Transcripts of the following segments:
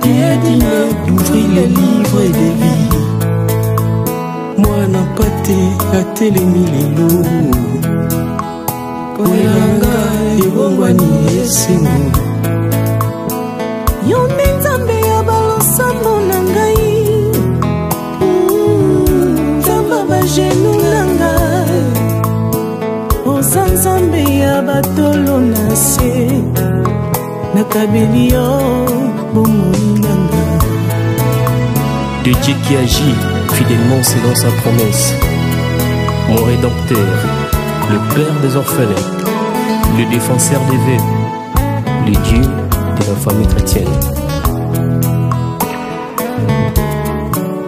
tu es digne d'ouvrir les livres des vies. Moi n'a pas été à télémi les loups. Poelanga et bongwani esengo. Yonde nzambe ya balosa monangai. Zamba bajenu nangai. Osa nzambe ya batolo nase. Nakabeli yo bomoi nanga. De Dieu qui agit fidèlement selon sa promesse. Mon rédempteur, le père des orphelins, le défenseur des veuves, le Dieu de la famille chrétienne.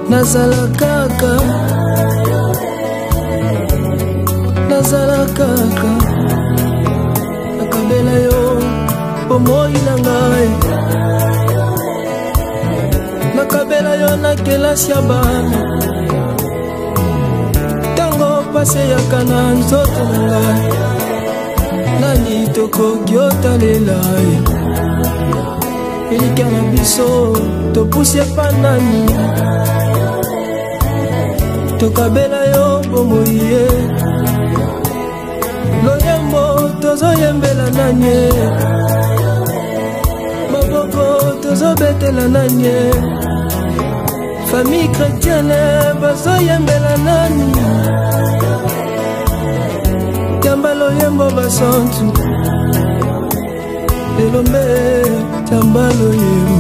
Nazala kaka, nakabela yo bomoi nangai. Nakabela yo na kelasi ya bana. Tango pase ya kana nzoto nangai. Nani tokoki otalela ye. Elika na biso topusi epa nani. Tokabela yo bomoi ye. Loyembo tozoyembela nani. Maboko tozobetela nani. Famille chrétienne bazoyembela nani. Tambalo yembo basantu. Elombe tambalo yembo.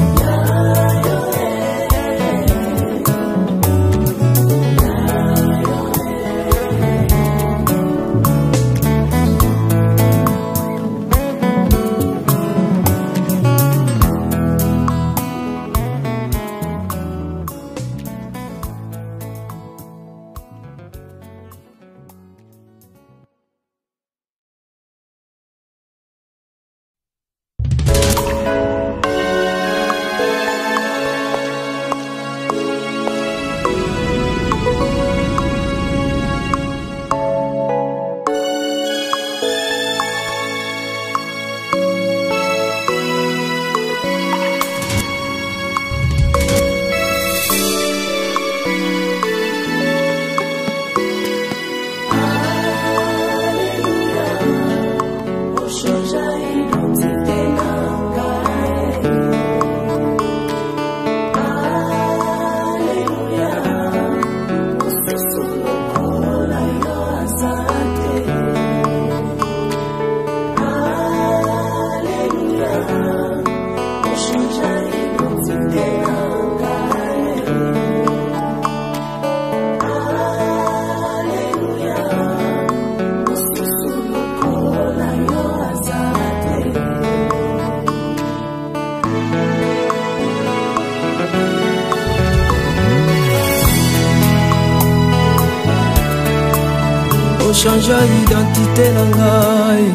Changea identité na ngai.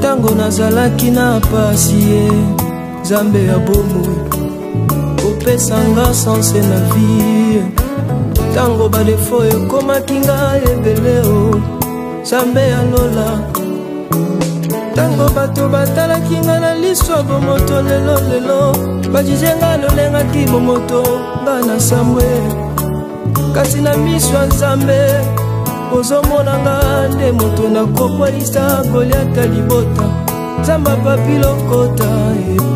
Tango nazalaki na pasi Nzambe ya bomoi opesanga sanse na vie. Tango badefo ekomaki ngai ebele Nzambe ya lola. Tango bato batalaki ngai na liso bomoto lelo bajije ngai lolengaki bomoto ngai na sambwe. Kasi na miso ya Nzambe ozomona nde moto nakokwelisa Goliata libota. Nzambe papi lokota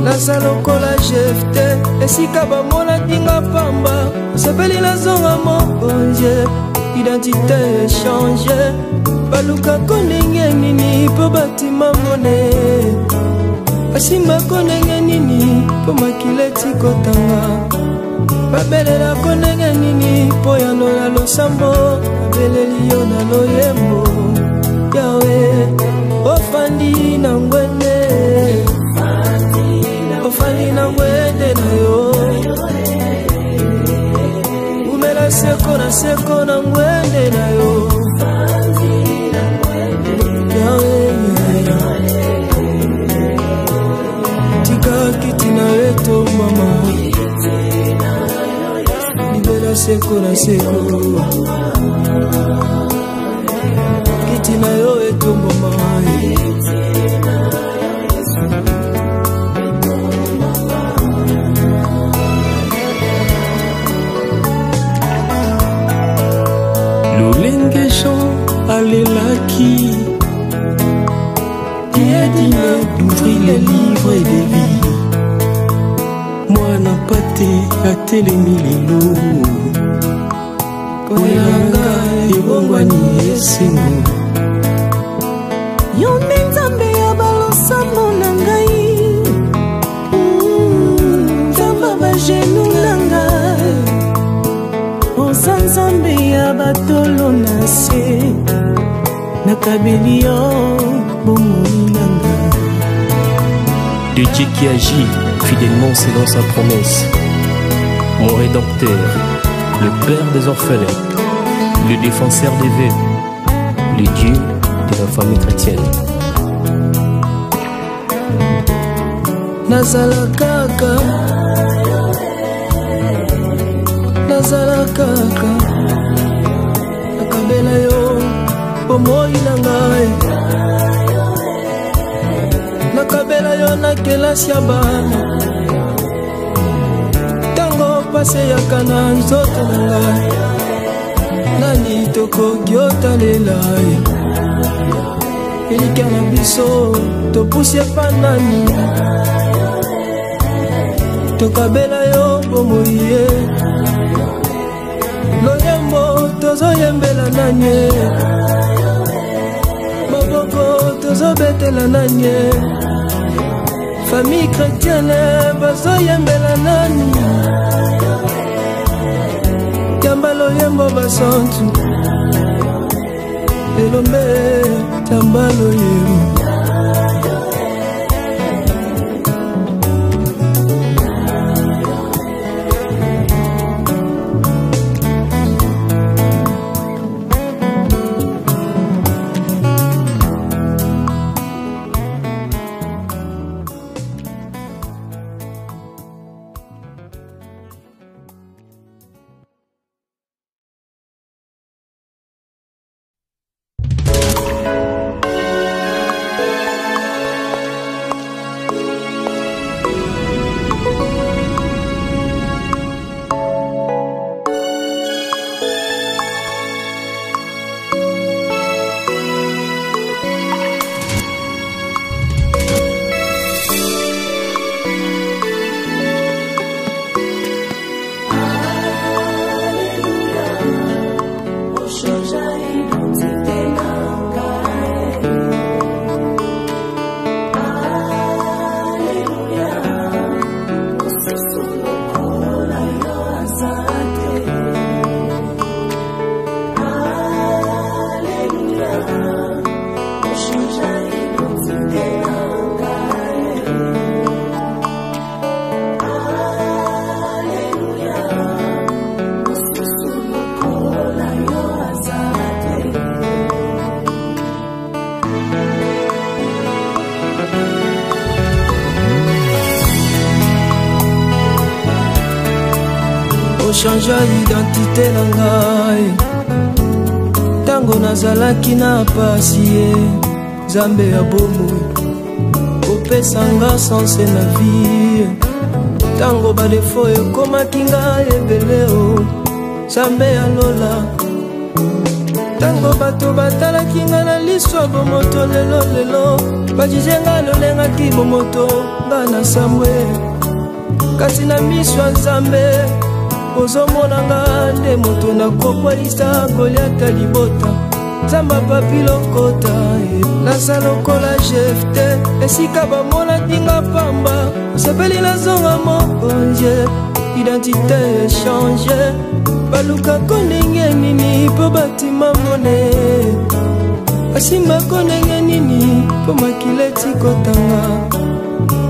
naza lokola Jefte. Esika bamonaki nga pamba osepeli nazonga mokonje. Identité échange balukako ndenge nini mpo batima mone. Basimbako ndenge nini mpo makila etikotanga. Babelelako ndenge nini mpo yanola losambo. Babeleli yo na loyembo Yawe ofandi na ngwende. Ofandi na ngwende na yo. Umela seko na ngwende na yo. Yawe tika kiti na weto mama. Libela seko na seko. Kiti na yo etombo mai. qui est digne d'ouvrir les livres des vies. Moi n'a pas été à télémi lelo Koyanga ebongwani esengo Yonde nzambe ya balosamo na ngai Nzamba bajenu na ngai Oza nzambe ya batolo na se Nakabeli yo bomoi na ngai De Dieu qui agit fidèlement selon sa promesse. Mon rédempteur, le Père des orphelins, le défenseur des veuves, le Dieu de la famille chrétienne. Nazala kaka Nakabela yo bomoi na ngai Nakabela yo na kelasi ya bana Tango pase ya kana nzoto na ngai Nani tokoki otalela ye Elika na biso topusi epa nani Tokabela yo bomoi ye Loyembo tozoyembela nanye Maboko tozobetela nanye Famille chrétienne bazoyembela nani Yamba loyembo basantu Elombe yamba loyembo Changea identité na ngai Tango nazalaki na pasi Nzambe ya bomoi Opesanga sanse na vie Tango badefo ekomaki ngai ebele Nzambe ya lola Tango bato batalaki ngai na liswa bomoto lelo Bajije ngai lolengaki bomoto ngai na sambwe Kasi na miswa Nzambe Ozomona nde moto na kokwalisa Goliata libota Zamba papi lokota Nasa lokola jefte Esika bamona tinga pamba Osepeli na zonga mokonje Identité échange Baluka konenge nini Po batima mone Asimba konenge nini Po makileti kotanga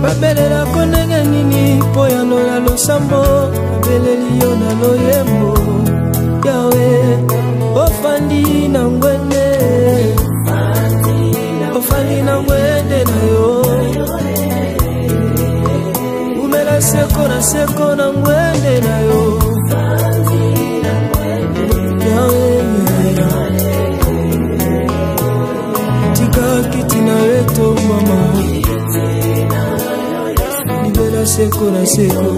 Babelela konenge nini Po yanola losambo Babeleli yo na loyembo Yawe Ofandi na ngwende Ofandi na ngwende na yo Umela seko na ngwende na yo Yawe Tika kiti na weto mama Seko na seko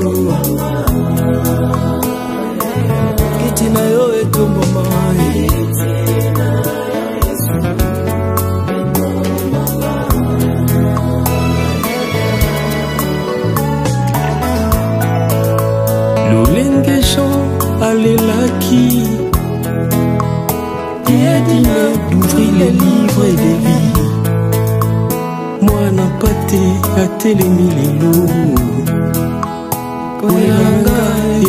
Kiti na yo etombo mai ndenge Jean alelaki diedine d'ouvrir les livres de vie. Mwana pate atelemi lelo koyanga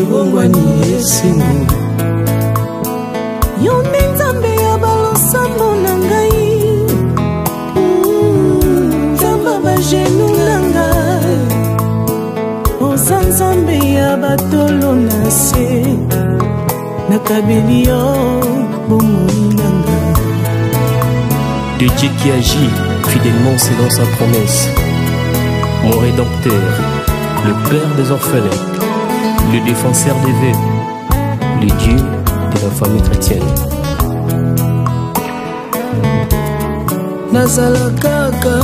ebongwani esengo. Yo nde Nzambe ya balosamo na ngai, Nzamba bajenu na ngai, oza Nzambe ya batolo na se, nakabeli yo bomoi na ngai. De Dieu qui agit fidèlement selon sa promesse, mon rédempteur, le Père des orphelins, le défenseur des veuves, le Dieu de la famille chrétienne. Nazala kaka,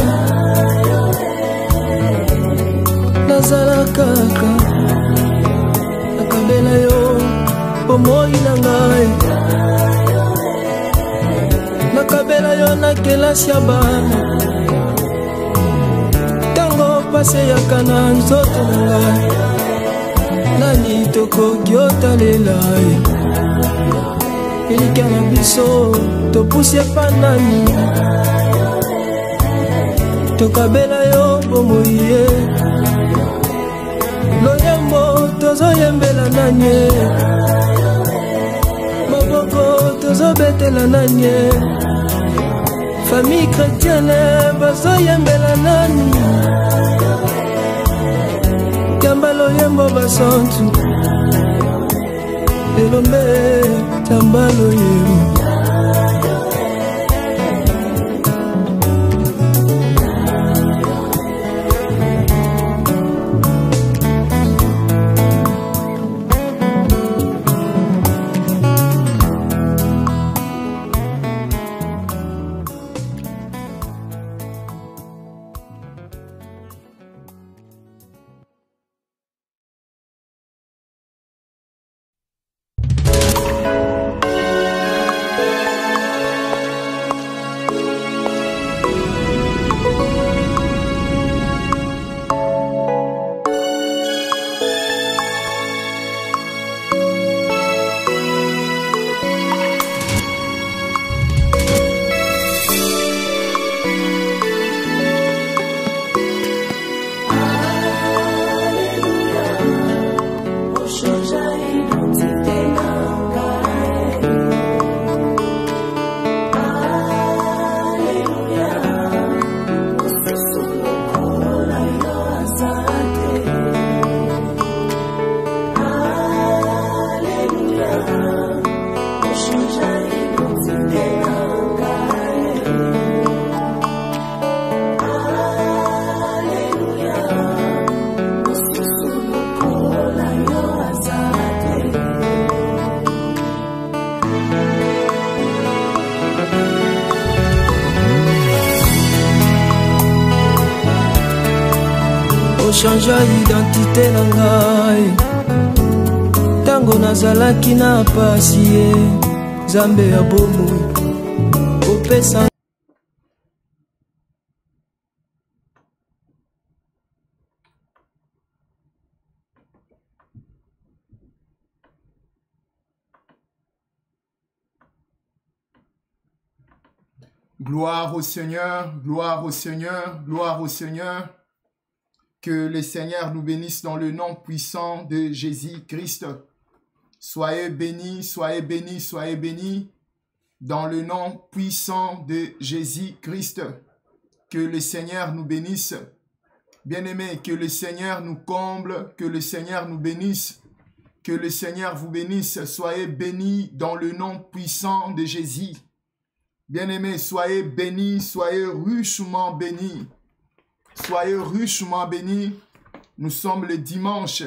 nakabela yo bomoi na ngai, nakabela yo na kelasi ya bana, tango pase yaka na nzoto na ngai, nani tokoki otalela ye, elika na biso topusi epa nani, tokabela yo bomoi ye, loyembo tozoyembela nani, maboko tozobetela nani, famille chrétienne bazoyembela nani, yamba loyembo basantu elombe yamba loyembo. Changea identité na ngai, tango nazalaki na pasi ye, Nzambe ya bomoi opesa. Gloire au Seigneur, gloire au Seigneur, gloire au Seigneur. Que le Seigneur nous bénisse dans le nom puissant de Jésus-Christ. Soyez bénis, soyez bénis, soyez bénis dans le nom puissant de Jésus-Christ. Que le Seigneur nous bénisse. Bien-aimés, que le Seigneur nous comble, que le Seigneur nous bénisse. Que le Seigneur vous bénisse. Soyez bénis dans le nom puissant de Jésus. Bien-aimés, soyez bénis, soyez richement bénis. Soyez richement bénis. Nous sommes le dimanche.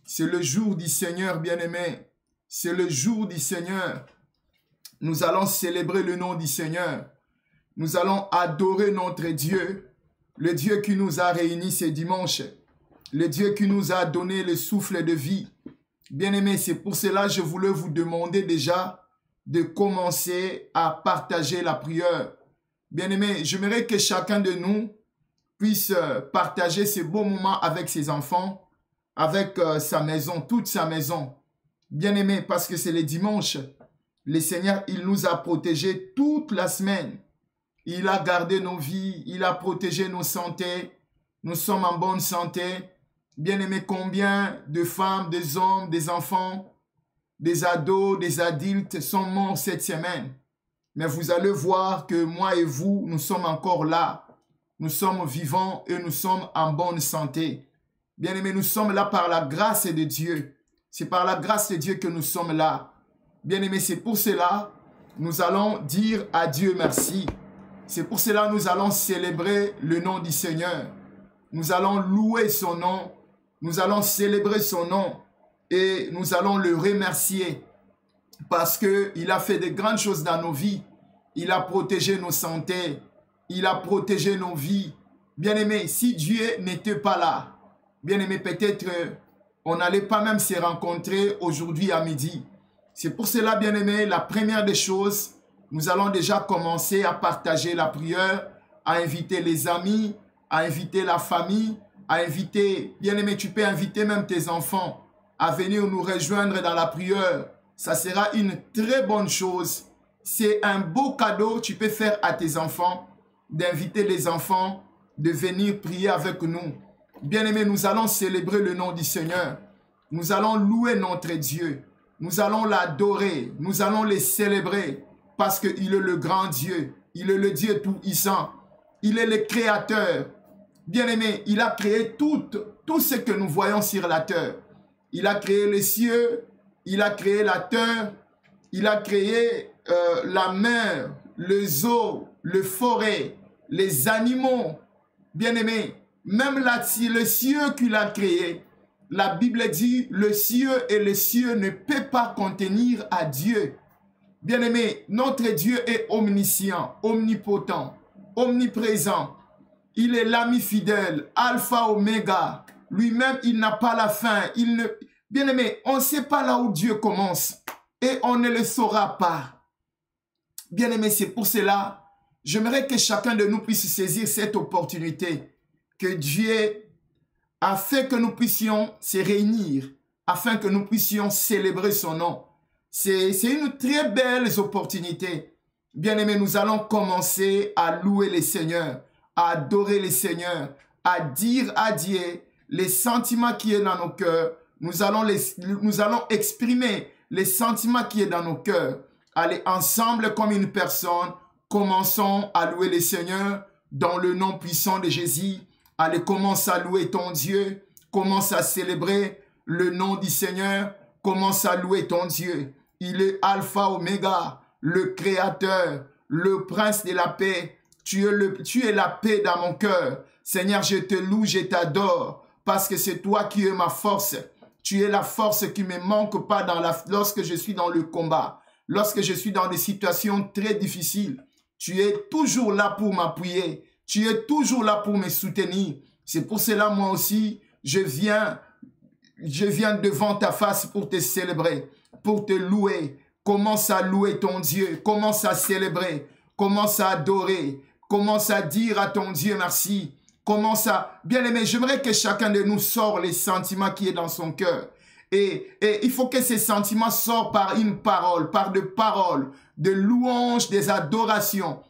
C'est le jour du Seigneur, bien-aimés. C'est le jour du Seigneur. Nous allons célébrer le nom du Seigneur. Nous allons adorer notre Dieu. Le Dieu qui nous a réunis ce dimanche. Le Dieu qui nous a donné le souffle de vie. Bien-aimés, c'est pour cela que je voulais vous demander déjà de commencer à partager la prière. Bien-aimés, j'aimerais que chacun de nous puisse partager ces beaux moments avec ses enfants, avec sa maison, toute sa maison. Bien-aimés, parce que c'est le dimanche, le Seigneur, il nous a protégés toute la semaine. Il a gardé nos vies, il a protégé nos santé. Nous sommes en bonne santé. Bien-aimés, combien de femmes, des hommes, des enfants, des ados, des adultes sont morts cette semaine. Mais vous allez voir que moi et vous, nous sommes encore là. Nous sommes vivants et nous sommes en bonne santé. Bien-aimés, nous sommes là par la grâce de Dieu. C'est par la grâce de Dieu que nous sommes là. Bien-aimés, c'est pour cela nous allons dire à Dieu merci. C'est pour cela nous allons célébrer le nom du Seigneur. Nous allons louer son nom. Nous allons célébrer son nom. Et nous allons le remercier. Parce qu'il a fait de grandes choses dans nos vies. Il a protégé nos santé. Il a protégé nos vies. Bien-aimés, si Dieu n'était pas là, bien-aimés, peut-être on n'allait pas même se rencontrer aujourd'hui à midi. C'est pour cela, bien-aimés, la première des choses, nous allons déjà commencer à partager la prière, à inviter les amis, à inviter la famille, à inviter, bien-aimé, tu peux inviter même tes enfants à venir nous rejoindre dans la prière. Ça sera une très bonne chose. C'est un beau cadeau que tu peux faire à tes enfants, d'inviter les enfants, de venir prier avec nous. Bien-aimés, nous allons célébrer le nom du Seigneur. Nous allons louer notre Dieu. Nous allons l'adorer. Nous allons le célébrer parce qu'il est le grand Dieu. Il est le Dieu tout-puissant. Il est le créateur. Bien-aimés, il a créé tout ce que nous voyons sur la terre. Il a créé les cieux, il a créé la terre, il a créé la mer, les eaux, les forêts, les animaux. Bien-aimés, même le ciel qu'il a créé, la Bible dit, le ciel et le ciel ne peuvent pas contenir à Dieu. Bien-aimés, notre Dieu est omniscient, omnipotent, omniprésent. Il est l'ami fidèle, alpha, oméga. Lui-même, il n'a pas la fin. Bien-aimés, on ne sait pas là où Dieu commence et on ne le saura pas. Bien-aimés, c'est pour cela, j'aimerais que chacun de nous puisse saisir cette opportunité que Dieu a fait que nous puissions se réunir, afin que nous puissions célébrer son nom. C'est une très belle opportunité. Bien-aimés, nous allons commencer à louer le Seigneur, à adorer le Seigneur, à dire à Dieu les sentiments qui sont dans nos cœurs. Nous allons exprimer les sentiments qui sont dans nos cœurs. Allez ensemble comme une personne, commençons à louer le Seigneur dans le nom puissant de Jésus. Allez, commence à louer ton Dieu, commence à célébrer le nom du Seigneur, commence à louer ton Dieu. Il est Alpha, Oméga, le Créateur, le Prince de la paix. Tu es la paix dans mon cœur. Seigneur, je te loue, je t'adore, parce que c'est toi qui es ma force. Tu es la force qui ne me manque pas lorsque je suis dans le combat, lorsque je suis dans des situations très difficiles. Tu es toujours là pour m'appuyer. Tu es toujours là pour me soutenir. C'est pour cela, moi aussi, je viens devant ta face pour te célébrer, pour te louer. Commence à louer ton Dieu. Commence à célébrer. Commence à adorer. Commence à dire à ton Dieu merci. Commence à... Bien-aimé, j'aimerais que chacun de nous sorte les sentiments qui est dans son cœur. Et il faut que ces sentiments sortent par une parole, par des paroles, de louanges, des adorations.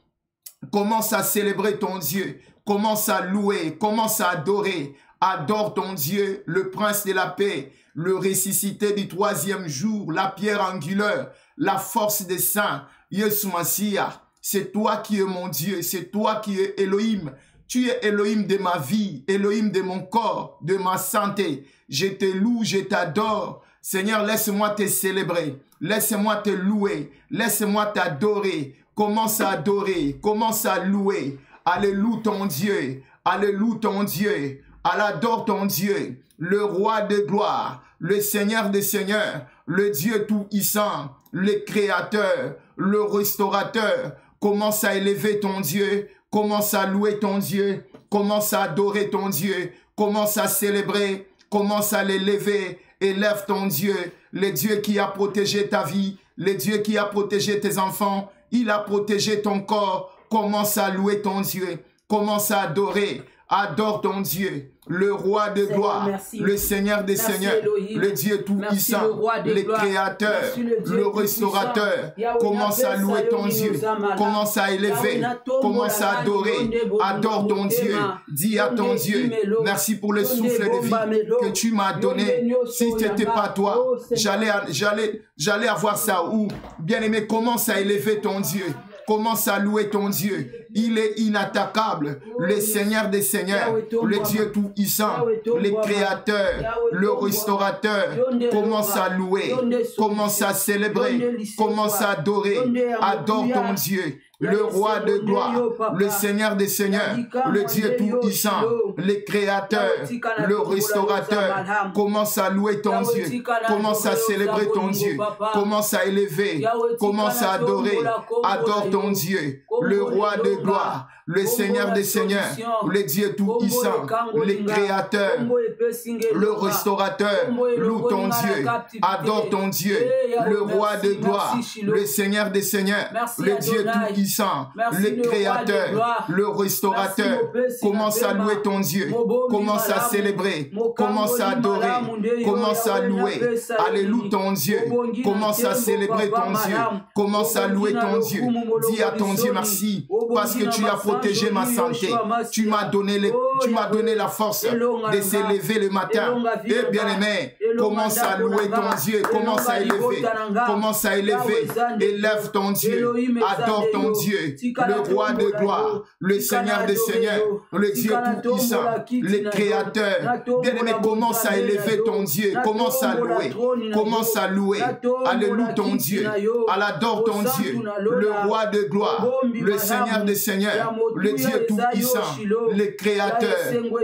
Commence à célébrer ton Dieu. Commence à louer. Commence à adorer. Adore ton Dieu, le Prince de la paix, le ressuscité du troisième jour, la pierre angulaire, la force des saints, Yeshua Mashiach. C'est toi qui es mon Dieu. C'est toi qui es Elohim. Tu es Elohim de ma vie, Elohim de mon corps, de ma santé. Je te loue, je t'adore. Seigneur, laisse-moi te célébrer. Laisse-moi te louer. Laisse-moi t'adorer. Commence à adorer. Commence à louer. Alléluia ton Dieu. Alléluia ton Dieu. Adore ton Dieu. Le roi de gloire. Le Seigneur des seigneurs. Le Dieu tout-puissant. Le créateur. Le restaurateur. Commence à élever ton Dieu. Commence à louer ton Dieu. Commence à adorer ton Dieu. Commence à célébrer. Commence à l'élever. Élève ton Dieu. Le Dieu qui a protégé ta vie. Le Dieu qui a protégé tes enfants. Il a protégé ton corps. Commence à louer ton Dieu. Commence à adorer. Adore ton Dieu. le roi de gloire, le Seigneur des seigneurs, le Dieu tout-puissant, le Créateur, le restaurateur. Commence à louer ton Dieu, commence à élever, commence à adorer, adore ton Dieu, dis à ton Dieu, merci pour le souffle de vie que tu m'as donné. Si ce n'était pas toi, j'allais avoir ça où? Bien-aimé, commence à élever ton Dieu. Commence à louer ton Dieu. Il est inattaquable. Le Seigneur des seigneurs, le Dieu tout-puissant, le Créateur, le restaurateur. Commence à louer. Commence à célébrer. Commence à adorer. Adore ton Dieu. Le roi de gloire, le Seigneur des seigneurs, le Dieu tout-puissant, le Créateur, le restaurateur. Commence à louer ton Dieu, commence à célébrer ton Dieu, commence à élever, commence à adorer, adore ton Dieu, le roi de gloire, le Seigneur des seigneurs, le Dieu tout-puissant, le Créateur, le restaurateur. Loue ton Dieu, adore ton Dieu, le roi de gloire, le Seigneur des seigneurs, le Dieu tout-puissant, le Créateur, le restaurateur. Commence à louer ton Dieu, commence à célébrer, commence à adorer, commence à louer. Alléluia ton Dieu, commence à célébrer ton Dieu, commence à louer ton Dieu. Dis à ton Dieu merci parce que tu as protégé ma santé. Tu m'as donné la force de s'élever le matin. Et bien aimé, commence à louer ton Dieu, commence à élever, élève ton Dieu, adore ton Dieu, le roi de gloire, le Seigneur des seigneurs, le Dieu tout-puissant, le Créateur. Bien-aimé, commence à élever ton Dieu, commence à louer, alléluia ton Dieu, adore ton Dieu, le roi de gloire, le Seigneur des seigneurs, le Dieu tout-puissant, le Créateur,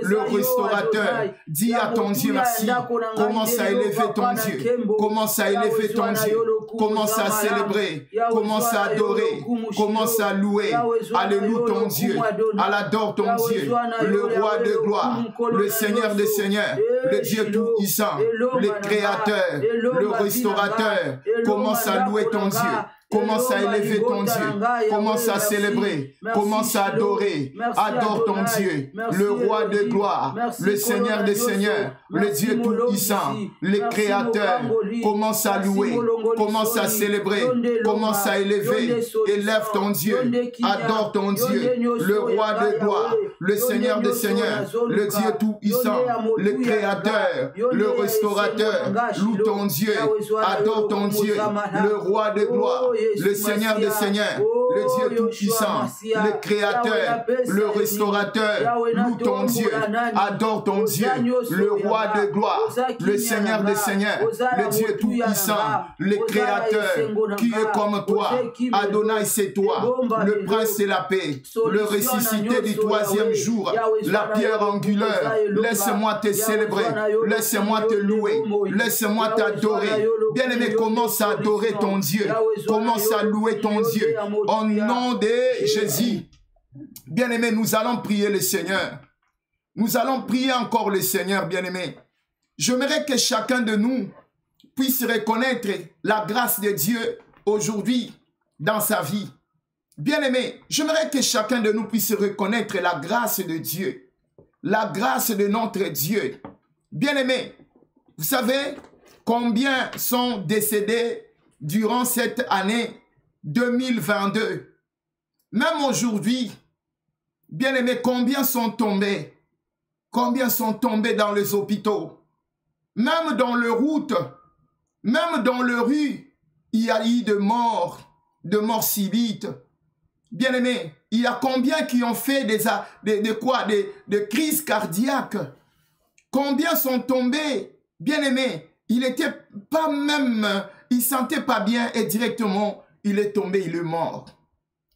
le restaurateur. Dis à ton Dieu merci, commence à élever ton Dieu, commence à élever ton Dieu, commence à célébrer, commence à adorer, commence à louer, alléluia ton Dieu, adore ton Dieu, le roi de gloire, le Seigneur des seigneurs, le Dieu tout-puissant, le Créateur, le restaurateur. Commence à louer ton Dieu. Commence à élever ton Dieu, commence à célébrer, commence à adorer, adore ton Dieu, le roi de gloire, le Seigneur des seigneurs, le Dieu tout-puissant, le Créateur. Commence à louer, commence à célébrer, commence à élever, élève ton Dieu, adore ton Dieu, le roi de gloire, le Seigneur des seigneurs, le Dieu tout-puissant, le Créateur, le restaurateur. Loue ton Dieu, adore ton Dieu, le roi de gloire, le Seigneur des seigneurs, le Dieu tout-puissant, le Créateur, le restaurateur. Loue ton Dieu, adore ton Dieu, le roi de gloire, le Seigneur des seigneurs, le Dieu tout-puissant, le Créateur, qui est comme toi. Adonai, c'est toi, le prince de la paix, le ressuscité du troisième jour, la pierre angulaire. Laisse-moi te célébrer, laisse-moi te louer, laisse-moi t'adorer. Bien-aimé, commence à adorer ton Dieu, commence à louer ton Dieu au nom de Jésus. Bien-aimé, nous allons prier le Seigneur. Nous allons prier encore le Seigneur, bien-aimé. J'aimerais que chacun de nous puisse reconnaître la grâce de Dieu aujourd'hui dans sa vie. Bien-aimé, j'aimerais que chacun de nous puisse reconnaître la grâce de Dieu, la grâce de notre Dieu. Bien-aimé, vous savez combien sont décédés durant cette année 2022? Même aujourd'hui, bien-aimés, combien sont tombés? Combien sont tombés dans les hôpitaux? Même dans les routes, même dans les rues, il y a eu de morts subites. Bien-aimés, il y a combien qui ont fait des crises cardiaques? Combien sont tombés? Bien-aimés, il n'était pas même, il ne sentait pas bien et directement, il est tombé, il est mort.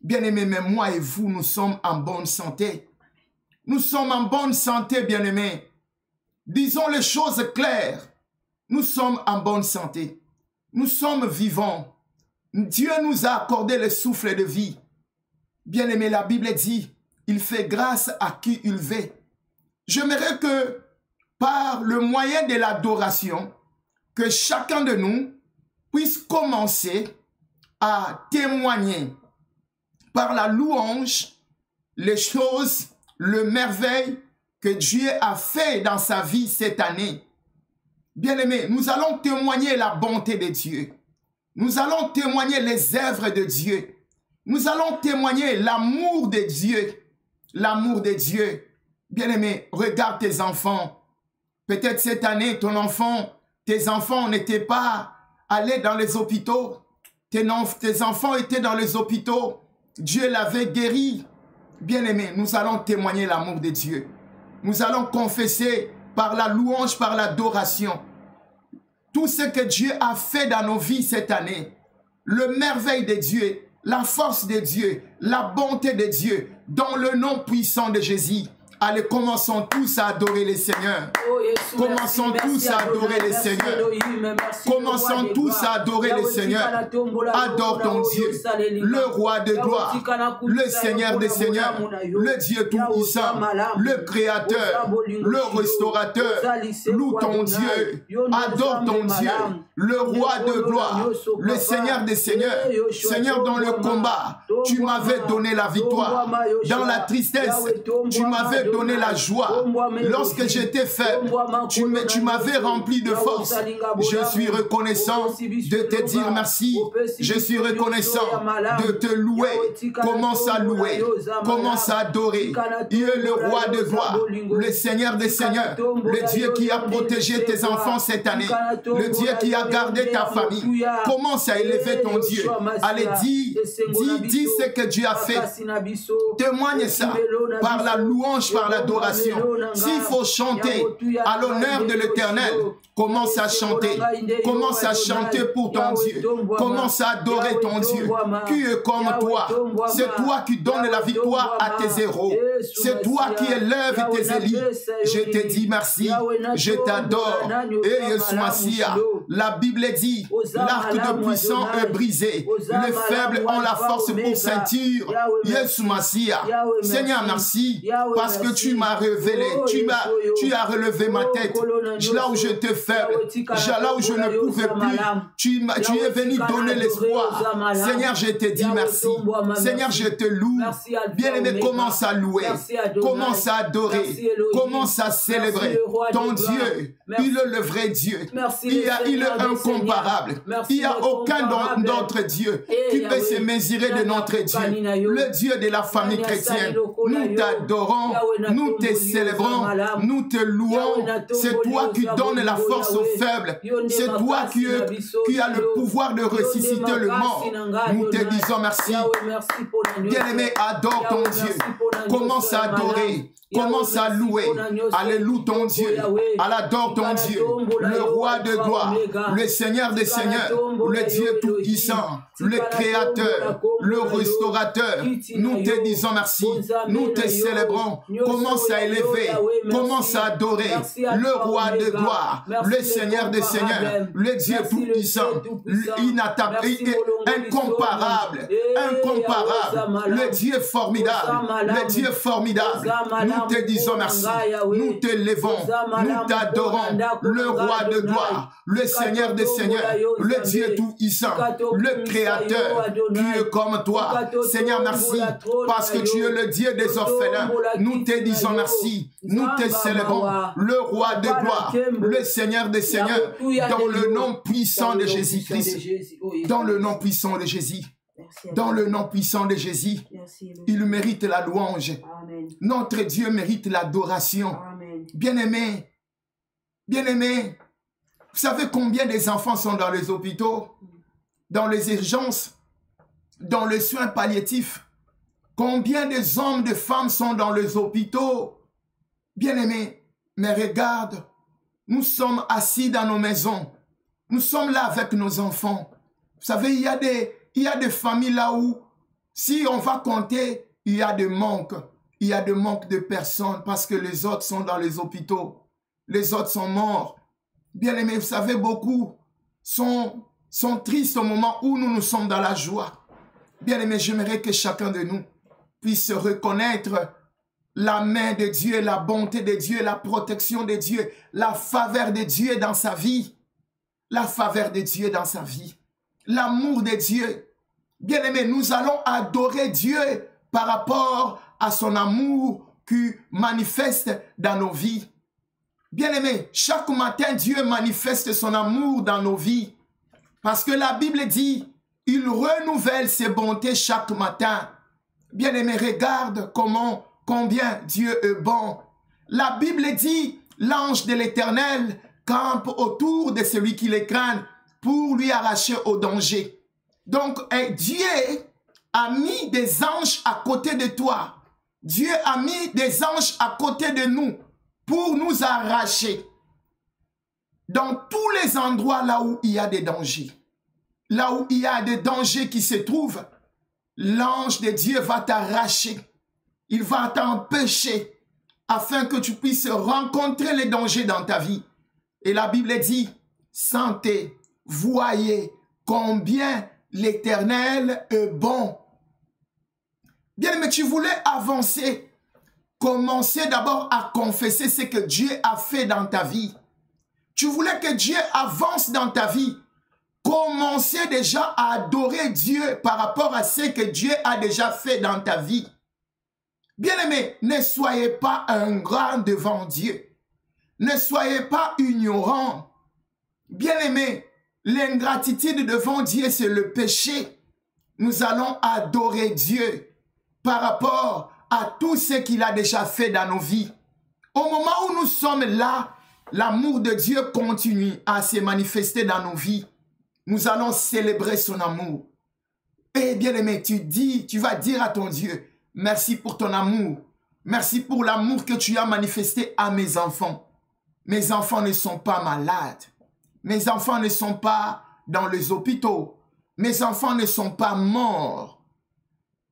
Bien-aimés, mais moi et vous, nous sommes en bonne santé. Nous sommes en bonne santé, bien-aimés. Disons les choses claires. Nous sommes en bonne santé. Nous sommes vivants. Dieu nous a accordé le souffle de vie. Bien-aimés, la Bible dit, il fait grâce à qui il veut. J'aimerais que, par le moyen de l'adoration, que chacun de nous puisse commencer à témoigner par la louange les choses, le merveille que Dieu a fait dans sa vie cette année. Bien-aimés, nous allons témoigner la bonté de Dieu. Nous allons témoigner les œuvres de Dieu. Nous allons témoigner l'amour de Dieu. L'amour de Dieu. Bien-aimés, regarde tes enfants. Peut-être cette année, tes enfants n'étaient pas allés dans les hôpitaux. Tes enfants étaient dans les hôpitaux. Dieu l'avait guéri. Bien-aimés, nous allons témoigner l'amour de Dieu. Nous allons confesser par la louange, par l'adoration, tout ce que Dieu a fait dans nos vies cette année. Le merveille de Dieu, la force de Dieu, la bonté de Dieu, dans le nom puissant de Jésus. Allez, commençons tous à adorer le Seigneur. Commençons tous à adorer le Seigneur. Commençons tous à adorer le Seigneur. Adore ton Dieu, le roi de gloire, le Seigneur des Seigneurs, le Dieu tout-puissant, le Créateur, le restaurateur. Loue ton Dieu, adore ton Dieu, le roi de gloire, le Seigneur des Seigneurs. Seigneur, dans le combat, tu m'avais donné la victoire. Dans la tristesse, tu m'avais donné la joie. Lorsque j'étais faible, tu m'avais rempli de force. Je suis reconnaissant de te dire merci. Je suis reconnaissant de te louer. Commence à louer. Commence à adorer. Il est le roi de gloire, le Seigneur des Seigneurs, le Dieu qui a protégé tes enfants cette année, le Dieu qui a gardé ta famille. Commence à élever ton Dieu. Allez, dis ce que Dieu a fait. Témoigne ça par la louange, par l'adoration. S'il faut chanter à l'honneur de l'Éternel, commence à chanter. Commence à chanter pour ton Dieu. Commence à adorer ton Dieu. Qui est comme toi? C'est toi qui donnes la victoire à tes héros. C'est toi qui élèves tes élites. Je te dis merci. Je t'adore. Et Yeshua, la Bible dit, l'arc de puissant est brisé. Les faibles ont la force pour ceinture. Yeshua, Seigneur, merci parce que tu m'as révélé. Tu as relevé ma tête. Là où j'étais faible, là où je ne pouvais plus, tu es venu donner l'espoir. Seigneur, je te dis merci. Seigneur, je te loue. Bien-aimé, commence à louer. Commence à adorer. Commence à célébrer ton Dieu. Il est le vrai Dieu. Il est incomparable. Il n'y a aucun d'autre Dieu qui peut se mesurer de notre Dieu. Le Dieu de la famille chrétienne. Nous t'adorons, nous te célébrons, nous te louons. C'est toi qui donnes la force aux faibles. C'est toi qui as le pouvoir de ressusciter le mort. Nous te disons merci. Bien-aimé, adore ton Dieu. Commence à adorer. Commence à louer. Alléluia ton Dieu. Adore ton Dieu. Le roi de gloire. Le Seigneur des Seigneurs. Le Dieu tout-puissant. Le Créateur. Le restaurateur. Nous te disons merci. Nous te célébrons. Commence à élever. Commence à adorer. Le roi de gloire. Le Seigneur des Seigneurs. Le Dieu tout-puissant. Incomparable. Incomparable. Le Dieu formidable. Le Dieu formidable. Nous te disons merci, nous te levons, nous t'adorons, le roi de gloire, le Seigneur des Seigneurs, le Dieu tout-puissant, le Créateur, qui est comme toi. Seigneur, merci, parce que tu es le Dieu des orphelins. Nous te disons merci, nous te célébrons, le roi de gloire, le Seigneur des Seigneurs, dans le nom puissant de Jésus-Christ, dans le nom puissant de Jésus. Dans le nom puissant de Jésus, il mérite la louange. Amen. Notre Dieu mérite l'adoration. Bien-aimés, bien-aimés, vous savez combien des enfants sont dans les hôpitaux, dans les urgences, dans les soins palliatifs? Combien des hommes, de femmes sont dans les hôpitaux? Bien-aimés, mais regarde, nous sommes assis dans nos maisons. Nous sommes là avec nos enfants. Vous savez, il y a des familles là où, si on va compter, il y a des manques. Il y a des manques de personnes parce que les autres sont dans les hôpitaux. Les autres sont morts. Bien aimés, vous savez, beaucoup sont tristes au moment où nous sommes dans la joie. Bien aimés, j'aimerais que chacun de nous puisse reconnaître la main de Dieu, la bonté de Dieu, la protection de Dieu, la faveur de Dieu dans sa vie. La faveur de Dieu dans sa vie. L'amour de Dieu. Bien-aimés, nous allons adorer Dieu par rapport à son amour qui manifeste dans nos vies. Bien-aimés, chaque matin, Dieu manifeste son amour dans nos vies. Parce que la Bible dit, il renouvelle ses bontés chaque matin. Bien-aimés, regarde combien Dieu est bon. La Bible dit, l'ange de l'Éternel campe autour de celui qui le craint pour lui arracher au danger. Donc, Dieu a mis des anges à côté de toi. Dieu a mis des anges à côté de nous pour nous arracher. Dans tous les endroits là où il y a des dangers, là où il y a des dangers qui se trouvent, l'ange de Dieu va t'arracher. Il va t'empêcher afin que tu puisses rencontrer les dangers dans ta vie. Et la Bible dit, sentez, voyez combien l'Éternel est bon. Bien, mais tu voulais avancer. Commencez d'abord à confesser ce que Dieu a fait dans ta vie. Tu voulais que Dieu avance dans ta vie. Commencez déjà à adorer Dieu par rapport à ce que Dieu a déjà fait dans ta vie. Bien-aimés, ne soyez pas ingrats devant Dieu. Ne soyez pas ignorants. Bien-aimés, l'ingratitude devant Dieu, c'est le péché. Nous allons adorer Dieu par rapport à tout ce qu'il a déjà fait dans nos vies. Au moment où nous sommes là, l'amour de Dieu continue à se manifester dans nos vies. Nous allons célébrer son amour. Et bien-aimé, tu vas dire à ton Dieu, merci pour ton amour. Merci pour l'amour que tu as manifesté à mes enfants. Mes enfants ne sont pas malades. Mes enfants ne sont pas dans les hôpitaux. Mes enfants ne sont pas morts.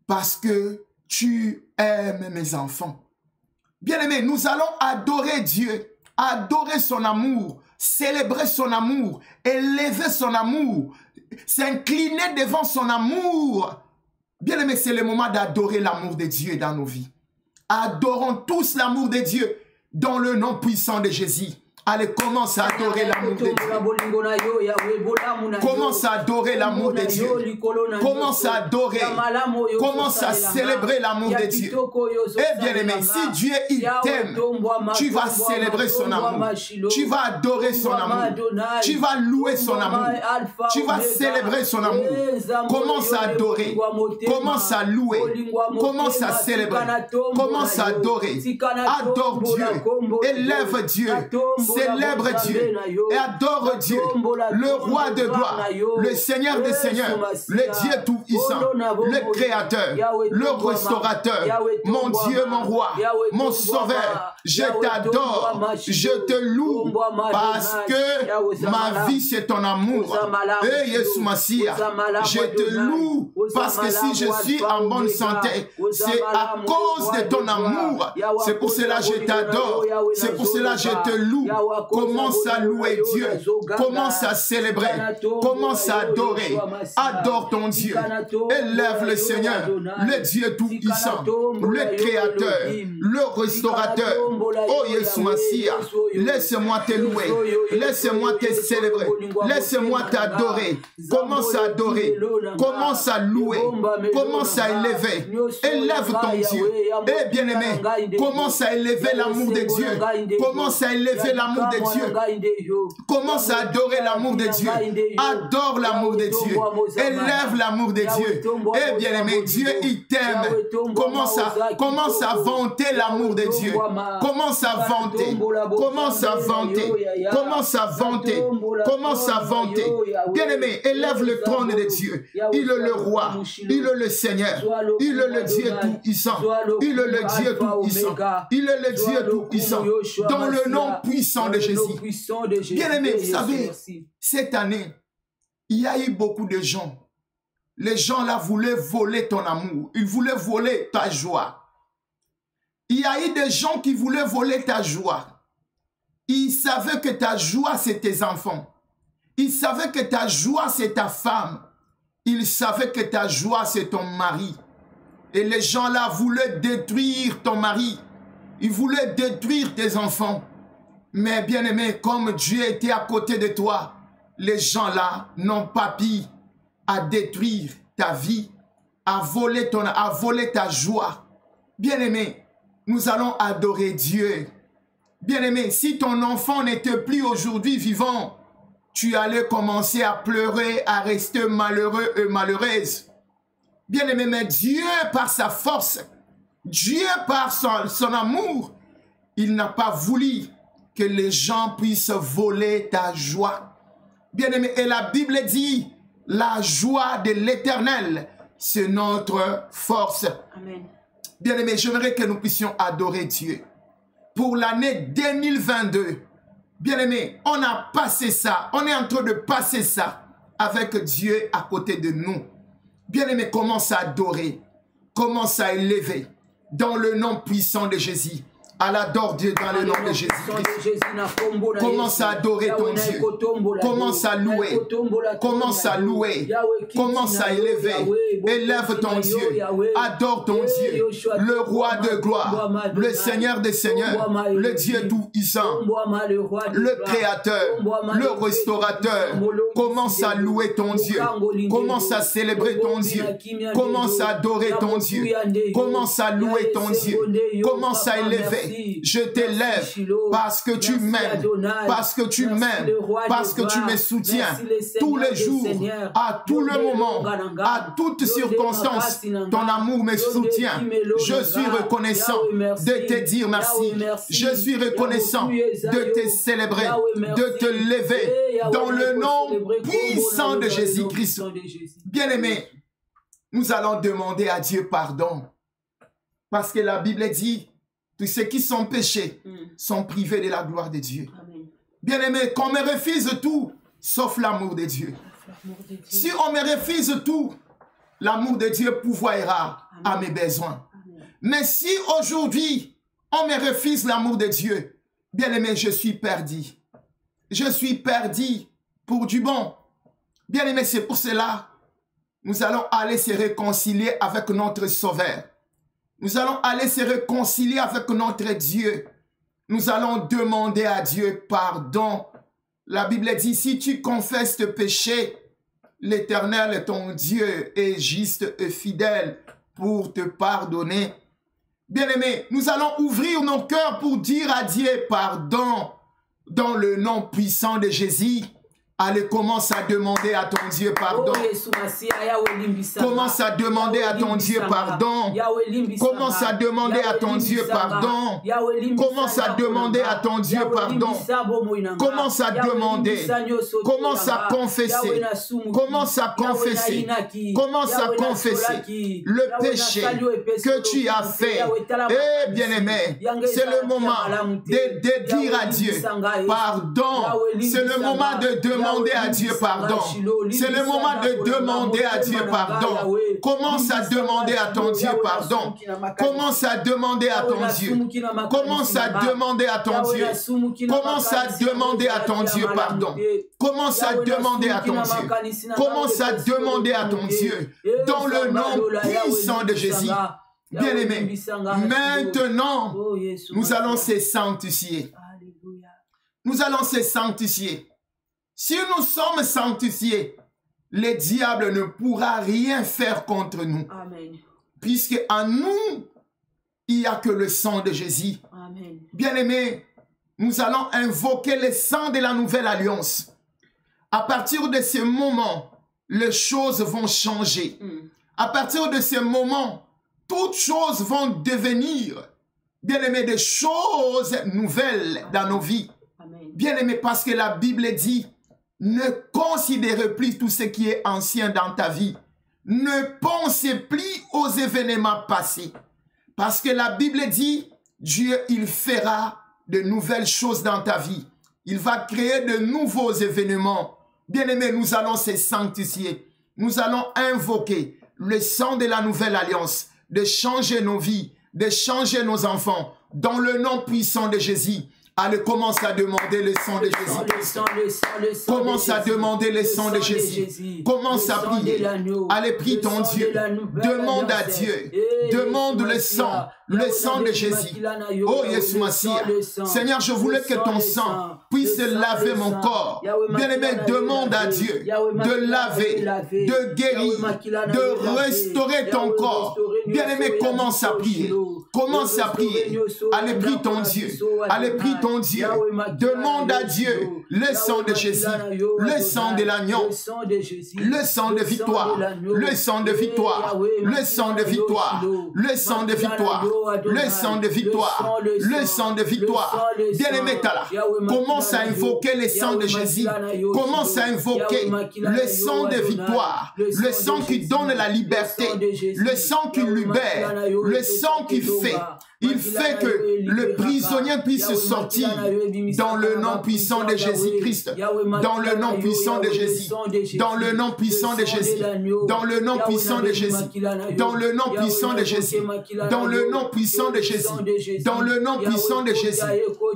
Parce que tu aimes mes enfants. Bien-aimé, nous allons adorer Dieu, adorer son amour, célébrer son amour, élever son amour, s'incliner devant son amour. Bien-aimé, c'est le moment d'adorer l'amour de Dieu dans nos vies. Adorons tous l'amour de Dieu dans le nom puissant de Jésus. Allez, commence à adorer l'amour de Dieu. Commence à adorer l'amour de Dieu. Commence à adorer. Commence à célébrer l'amour de Dieu. Eh bien aimé, si Dieu il t'aime, tu vas célébrer son amour. Tu vas adorer son amour. Tu vas louer son amour. Tu vas célébrer son amour. Commence à adorer. Commence à louer. Commence à célébrer. Commence à adorer. Adore Dieu. Élève Dieu. Célèbre Dieu et adore Dieu, le roi de gloire, le Seigneur des seigneurs, le Dieu tout-puissant, le Créateur, le Restaurateur, mon Dieu, mon roi, mon Sauveur. Je t'adore, je te loue parce que ma vie c'est ton amour. Et Yeshua Mashiach, je te loue parce que si je suis en bonne santé, c'est à cause de ton amour. C'est pour cela que je t'adore, c'est pour cela que je te loue. Commence à louer Dieu, commence à célébrer, commence à adorer. Adore ton Dieu, élève le Seigneur, le Dieu tout-puissant, le Créateur, le Restaurateur. Oh Yeshua Mashiach, laisse-moi te louer, laisse-moi te célébrer, laisse-moi t'adorer. Commence à adorer, commence à louer, commence à élever. Élève ton Dieu. Eh bien-aimé, commence à élever l'amour de Dieu. Commence à élever l'amour de Dieu. Commence à adorer l'amour de Dieu. Adore l'amour de Dieu. Élève l'amour de Dieu. Eh bien-aimé, Dieu il t'aime. Commence à vanter l'amour de Dieu. Commence à vanter. Commence à vanter. Commence à vanter. Commence à vanter. Bien-aimé, élève le trône de Dieu. Il est le roi. Il est le Seigneur. Il est le Dieu tout-puissant. Il est le Dieu tout-puissant. Il est le Dieu tout-puissant. Dans le nom puissant de Jésus. Bien-aimé, vous savez, cette année, il y a eu beaucoup de gens. Les gens là voulaient voler ton amour. Ils voulaient voler ta joie. Il y a eu des gens qui voulaient voler ta joie. Ils savaient que ta joie, c'est tes enfants. Ils savaient que ta joie, c'est ta femme. Ils savaient que ta joie, c'est ton mari. Et les gens là voulaient détruire ton mari. Ils voulaient détruire tes enfants. Mais bien aimé, comme Dieu était à côté de toi, les gens là n'ont pas pu à détruire ta vie, à voler ta joie. Bien aimé, nous allons adorer Dieu. Bien-aimé, si ton enfant n'était plus aujourd'hui vivant, tu allais commencer à pleurer, à rester malheureux et malheureuse. Bien-aimé, mais Dieu, par sa force, Dieu, par son amour, il n'a pas voulu que les gens puissent voler ta joie. Bien-aimé, et la Bible dit, la joie de l'Éternel, c'est notre force. Amen. Bien-aimé, j'aimerais que nous puissions adorer Dieu. Pour l'année 2022, bien-aimé, on a passé ça, on est en train de passer ça avec Dieu à côté de nous. Bien-aimé, commence à adorer, commence à élever dans le nom puissant de Jésus. Elle adore Dieu dans le nom de Jésus-Christ. Commence à adorer ton Dieu. Commence à louer. Commence à louer. Commence à élever. Élève ton Dieu. Adore ton Dieu. Le roi de gloire. Le Seigneur des Seigneurs. Le Dieu tout-puissant. Le Créateur. Le Restaurateur. Commence à louer ton Dieu. Commence à célébrer ton Dieu. Commence à adorer ton Dieu. Commence à louer ton Dieu. Commence à élever. Je t'élève parce que tu m'aimes, parce que tu m'aimes, parce que tu me soutiens tous les jours, à tout le moment, à toutes circonstances. Ton amour me soutient. Je suis reconnaissant de te dire merci. Je suis reconnaissant de te célébrer, de te lever dans le nom puissant de Jésus-Christ. Bien-aimé, nous allons demander à Dieu pardon parce que la Bible dit tous ceux qui sont péchés sont privés de la gloire de Dieu. Bien-aimé, qu'on me refuse tout, sauf l'amour de Dieu. Si on me refuse tout, l'amour de Dieu pourvoira à mes besoins. Mais si aujourd'hui, on me refuse l'amour de Dieu, bien-aimé, je suis perdu. Je suis perdu pour du bon. Bien-aimé, c'est pour cela, nous allons aller se réconcilier avec notre Sauveur. Nous allons aller se réconcilier avec notre Dieu. Nous allons demander à Dieu pardon. La Bible dit, si tu confesses tes péchés, l'Éternel, ton Dieu, est juste et fidèle pour te pardonner. Bien-aimés, nous allons ouvrir nos cœurs pour dire à Dieu pardon dans le nom puissant de Jésus. Allez, commence à demander à ton Dieu pardon. Commence à demander à ton Dieu pardon. Commence à demander à ton Dieu pardon. Commence à demander à ton Dieu pardon. Commence à demander. Commence à confesser. Commence à confesser. Commence à confesser le péché que tu as fait. Eh bien-aimé, c'est le moment de dire à Dieu pardon. C'est le moment de demander à Dieu pardon. C'est le moment de demander à Dieu pardon. Commence à demander à ton Dieu pardon. Commence à demander à ton Dieu. Commence à demander à ton Dieu. Commence à demander à ton Dieu pardon. Commence à demander à ton Dieu. Commence à demander à ton Dieu. Dans le nom puissant de Jésus. Bien-aimé, maintenant, nous allons se sanctifier. Nous allons se sanctifier. Si nous sommes sanctifiés, le diable ne pourra rien faire contre nous. Amen. Puisque en nous, il n'y a que le sang de Jésus. Bien-aimés, nous allons invoquer le sang de la nouvelle alliance. À partir de ce moment, les choses vont changer. À partir de ce moment, toutes choses vont devenir, bien-aimés, des choses nouvelles dans nos vies. Bien-aimés, parce que la Bible dit, ne considérez plus tout ce qui est ancien dans ta vie. Ne pensez plus aux événements passés. Parce que la Bible dit, Dieu, il fera de nouvelles choses dans ta vie. Il va créer de nouveaux événements. Bien-aimés, nous allons se sanctifier. Nous allons invoquer le sang de la nouvelle alliance, de changer nos vies, de changer nos enfants. Dans le nom puissant de Jésus, Allez, commence à demander le sang de Jésus. Commence à demander le sang de Jésus. Commence à prier. Allez, prie ton Dieu. Demande à Dieu. Demande le sang de Jésus. Oh, Yeshua Mashiach. Seigneur, je voulais que ton sang puisse laver mon corps. Bien-aimé, demande à Dieu de laver, de guérir, de restaurer ton corps. Bien-aimé, commence à prier. Commence à prier. Allez, prie ton Dieu. Allez, prie ton Dieu. Demande à Dieu le sang de Jésus, le sang de l'agneau, le sang de victoire, le sang de victoire, le sang de victoire, le sang de victoire, le sang de victoire, le sang de victoire. Bien-aimé Tala, commence à invoquer le sang de Jésus. Commence à invoquer le sang de victoire, le sang qui donne la liberté, le sang qui libère, le sang qui fait. Il fait que le prisonnier puisse sortir dans le nom puissant de Jésus-Christ, dans le nom puissant de Jésus, dans le nom puissant de Jésus, dans le nom puissant de Jésus, dans le nom puissant de Jésus, dans le nom puissant de Jésus, dans le nom puissant de Jésus,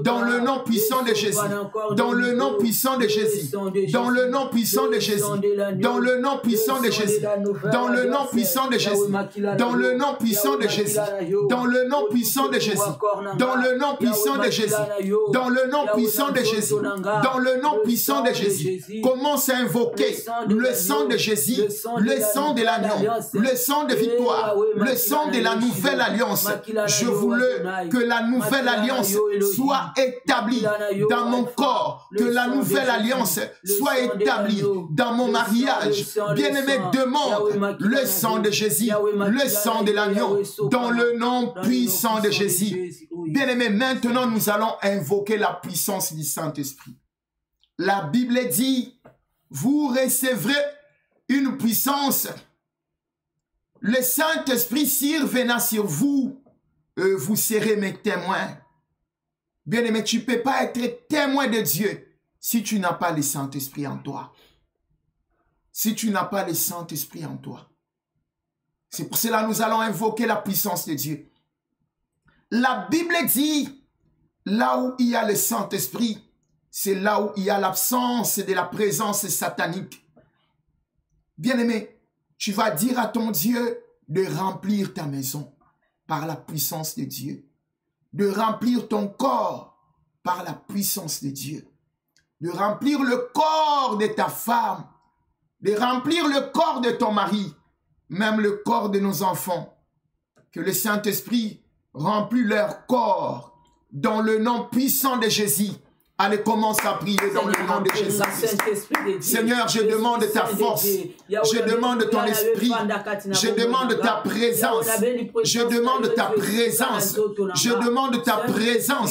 dans le nom puissant de Jésus, dans le nom puissant de Jésus, dans le nom puissant de Jésus, dans le nom puissant de Jésus, dans le nom puissant de Jésus, dans le nom puissant de Jésus, dans le nom puissant de Jésus, dans le nom puissant de Jésus, dans le nom puissant de Jésus, dans le nom puissant de Jésus. Commence à invoquer le sang de Jésus, le sang de l'agneau, le sang de victoire, le sang de la nouvelle alliance. Je voulais que la nouvelle alliance soit établie dans mon corps, que la nouvelle alliance soit établie dans mon mariage. Bien-aimé, demande le sang de Jésus, le sang de l'agneau, dans le nom puissant de Jésus. Bien-aimé, maintenant nous allons invoquer la puissance du Saint-Esprit. La Bible dit, vous recevrez une puissance. Le Saint-Esprit survenant sur vous, vous serez mes témoins. Bien-aimé, tu ne peux pas être témoin de Dieu si tu n'as pas le Saint-Esprit en toi. Si tu n'as pas le Saint-Esprit en toi. C'est pour cela que nous allons invoquer la puissance de Dieu. La Bible dit, là où il y a le Saint-Esprit, c'est là où il y a l'absence de la présence satanique. Bien-aimé, tu vas dire à ton Dieu de remplir ta maison par la puissance de Dieu, de remplir ton corps par la puissance de Dieu, de remplir le corps de ta femme, de remplir le corps de ton mari, même le corps de nos enfants, que le Saint-Esprit remplit leur corps dans le nom puissant de Jésus. Allez, commence à prier dans le nom de Jésus. Seigneur, je demande ta force. Je demande ton esprit. Je demande ta présence. Je demande ta présence. Je demande ta présence.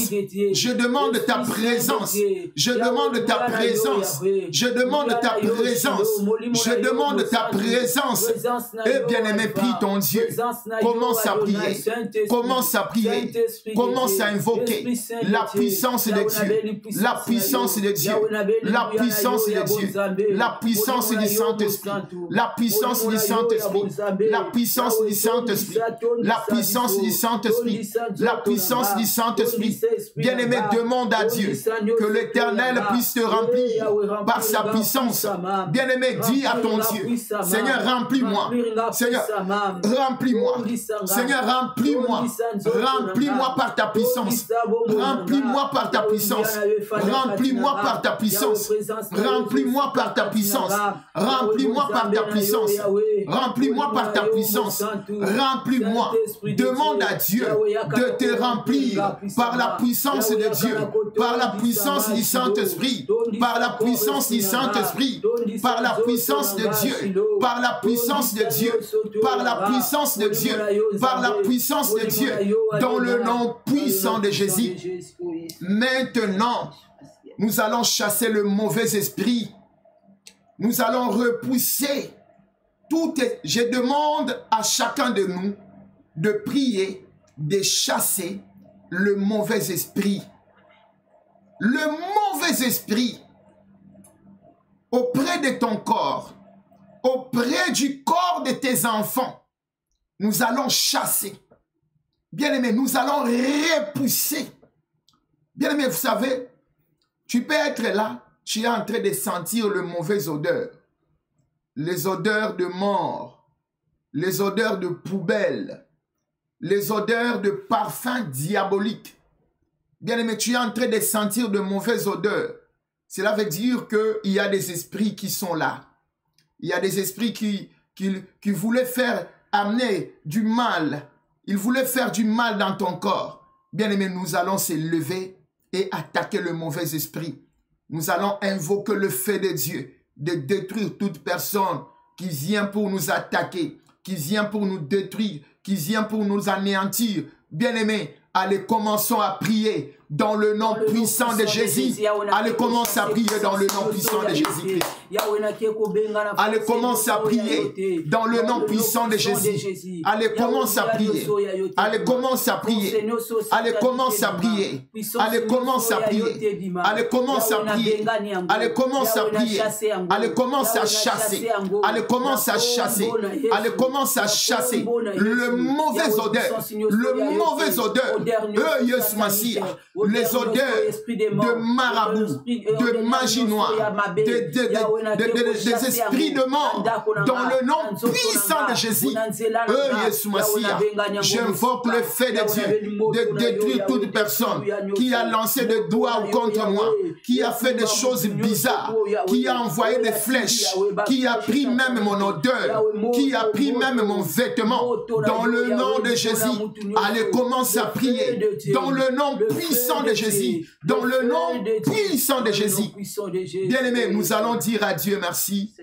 Je demande ta présence. Je demande ta présence. Je demande ta présence. Je demande ta présence. Et bien-aimé, prie ton Dieu. Commence à prier. Commence à prier. Commence à invoquer la puissance de Dieu. La puissance de Dieu, la puissance de Dieu, la puissance du Saint-Esprit, la puissance du Saint-Esprit, la puissance du Saint-Esprit, la puissance du Saint-Esprit, la puissance du Saint-Esprit. Bien-aimé, demande à Dieu que l'Éternel puisse te remplir par sa puissance. Bien-aimé, dis à ton Dieu, Seigneur, remplis-moi. Seigneur, remplis-moi. Seigneur, remplis-moi. Remplis-moi par ta puissance. Remplis-moi par ta puissance. Remplis-moi par ta puissance. Remplis-moi par ta puissance. Remplis-moi par ta puissance. Remplis-moi par ta puissance. Remplis-moi. Demande à Dieu de te remplir par la puissance de Dieu, par la puissance du Saint-Esprit, par la puissance du Saint-Esprit, par la puissance de Dieu, par la puissance de Dieu, par la puissance de Dieu, par la puissance de Dieu, dans le nom puissant de Jésus. Maintenant, nous allons chasser le mauvais esprit. Nous allons repousser tout. Je demande à chacun de nous de prier, de chasser le mauvais esprit. Le mauvais esprit auprès de ton corps, auprès du corps de tes enfants. Nous allons chasser. Bien-aimés, nous allons repousser. Bien aimé, vous savez, tu peux être là, tu es en train de sentir le mauvais odeur. Les odeurs de mort, les odeurs de poubelle, les odeurs de parfums diaboliques. Bien aimé, tu es en train de sentir de mauvaises odeurs. Cela veut dire qu'il y a des esprits qui sont là. Il y a des esprits qui voulaient faire amener du mal. Ils voulaient faire du mal dans ton corps. Bien aimé, nous allons se lever et attaquer le mauvais esprit. Nous allons invoquer le feu de Dieu, de détruire toute personne qui vient pour nous attaquer, qui vient pour nous détruire, qui vient pour nous anéantir. Bien aimé, allez, commençons à prier dans le nom puissant de Jésus. Allez, commence à prier dans le nom puissant de Jésus-Christ. Allez, commence à prier dans le nom puissant de Jésus. Allez, commence à prier. Allez, commence à prier. Allez, commence à prier. Allez, commence à prier. Allez, commence à prier. Allez, commence à prier. Allez, commence à chasser. Allez, commence à chasser. Allez, commence à chasser le mauvais odeur. Le mauvais odeur. Yes, Massia. Les odeurs de marabout, de magie noire, des esprits de mort, dans le nom puissant de Jésus. J'invoque le fait de Dieu de détruire toute personne qui a lancé des doigts contre moi, qui a fait des choses bizarres, qui a envoyé des flèches, qui a pris même mon odeur, qui a pris même mon vêtement. Dans le nom de Jésus, allez, commence à prier. Dans le nom puissant de Jésus. Dans le nom puissant de Jésus. Bien-aimés, nous allons dire à Dieu merci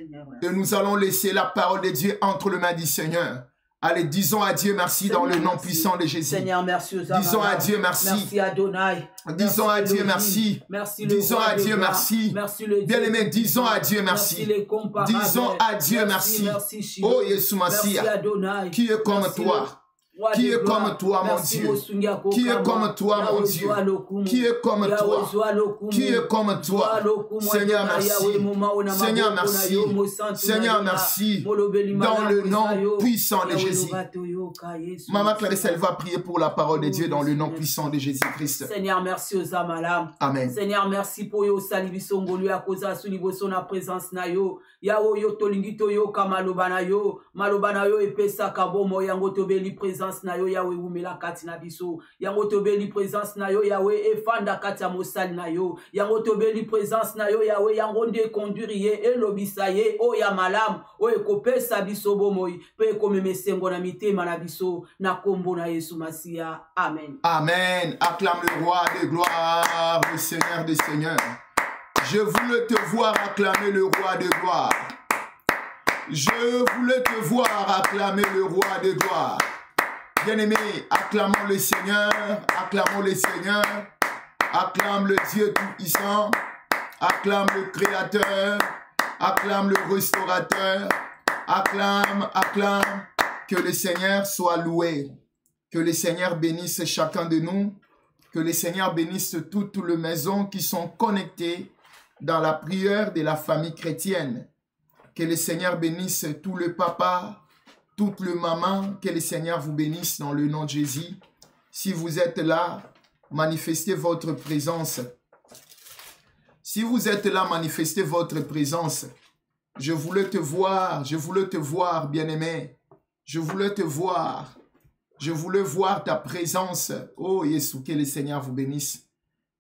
et nous allons laisser la parole de Dieu entre les mains du Seigneur. Allez, disons à Dieu merci dans le nom puissant de Jésus. Seigneur, merci. Disons à Dieu merci. Merci Adonai. Disons à Dieu merci. Disons à Dieu merci. Bien-aimés, disons à Dieu merci. Disons à Dieu merci. Oh, Yeshua Massia, qui est comme toi? Qui est comme toi, mon Dieu? Qui est comme toi, mon Dieu? Qui est comme toi? Qui est comme toi? Seigneur, merci. Seigneur, merci. Seigneur, merci. Dans le nom puissant de Jésus. Maman Clarisse, elle va prier pour la parole de Dieu dans le nom puissant de Jésus-Christ. Seigneur, merci aux amalam. Amen. Seigneur, merci pour yo salivison golu à cause de niveau son présence na yo. Yawo yo tolingito yo kamalobana yo. Malobana yo epesa kabo mo yango tobeli présence na yo Yahweh umela kati na biso yango tobeli présence na yo Yahweh efanda kati ya mosali na yo yango tobeli présence na yo Yahweh yango nde conduire elobisa ye o ya malamu o ekopesa biso bomoi pe ekomemesengo na mitema na biso na kombo na Yesu Masia. Amen. Amen. Acclame le roi de gloire, le Seigneur des seigneurs. Je voulais te voir acclamer le roi de gloire. Je voulais te voir acclamer le roi de gloire. Bien-aimés, acclamons le Seigneur, acclamons le Seigneur, acclame le Dieu Tout-Puissant, acclame le Créateur, acclame le Restaurateur, acclame, acclame, que le Seigneur soit loué, que le Seigneur bénisse chacun de nous, que le Seigneur bénisse toutes les maisons qui sont connectées dans la prière de la famille chrétienne, que le Seigneur bénisse tous les papas, toutes les mamans, que le Seigneur vous bénisse dans le nom de Jésus. Si vous êtes là, manifestez votre présence. Si vous êtes là, manifestez votre présence. Je voulais te voir, bien-aimé. Je voulais te voir. Je voulais voir ta présence. Oh, Jésus, que le Seigneur vous bénisse.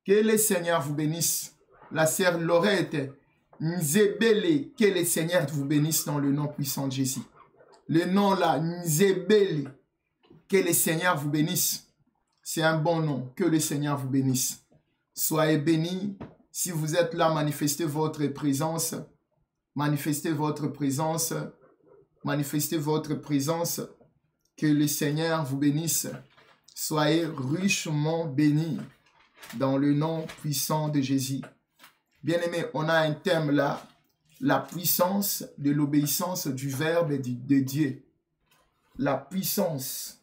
Que le Seigneur vous bénisse. La sœur Laurette, Nzebele, que le Seigneur vous bénisse dans le nom puissant de Jésus. Le nom là, Nzebele, que le Seigneur vous bénisse. C'est un bon nom, que le Seigneur vous bénisse. Soyez bénis. Si vous êtes là, manifestez votre présence. Manifestez votre présence. Manifestez votre présence. Que le Seigneur vous bénisse. Soyez richement bénis dans le nom puissant de Jésus. Bien-aimés, on a un thème là, la puissance de l'obéissance du Verbe de Dieu. La puissance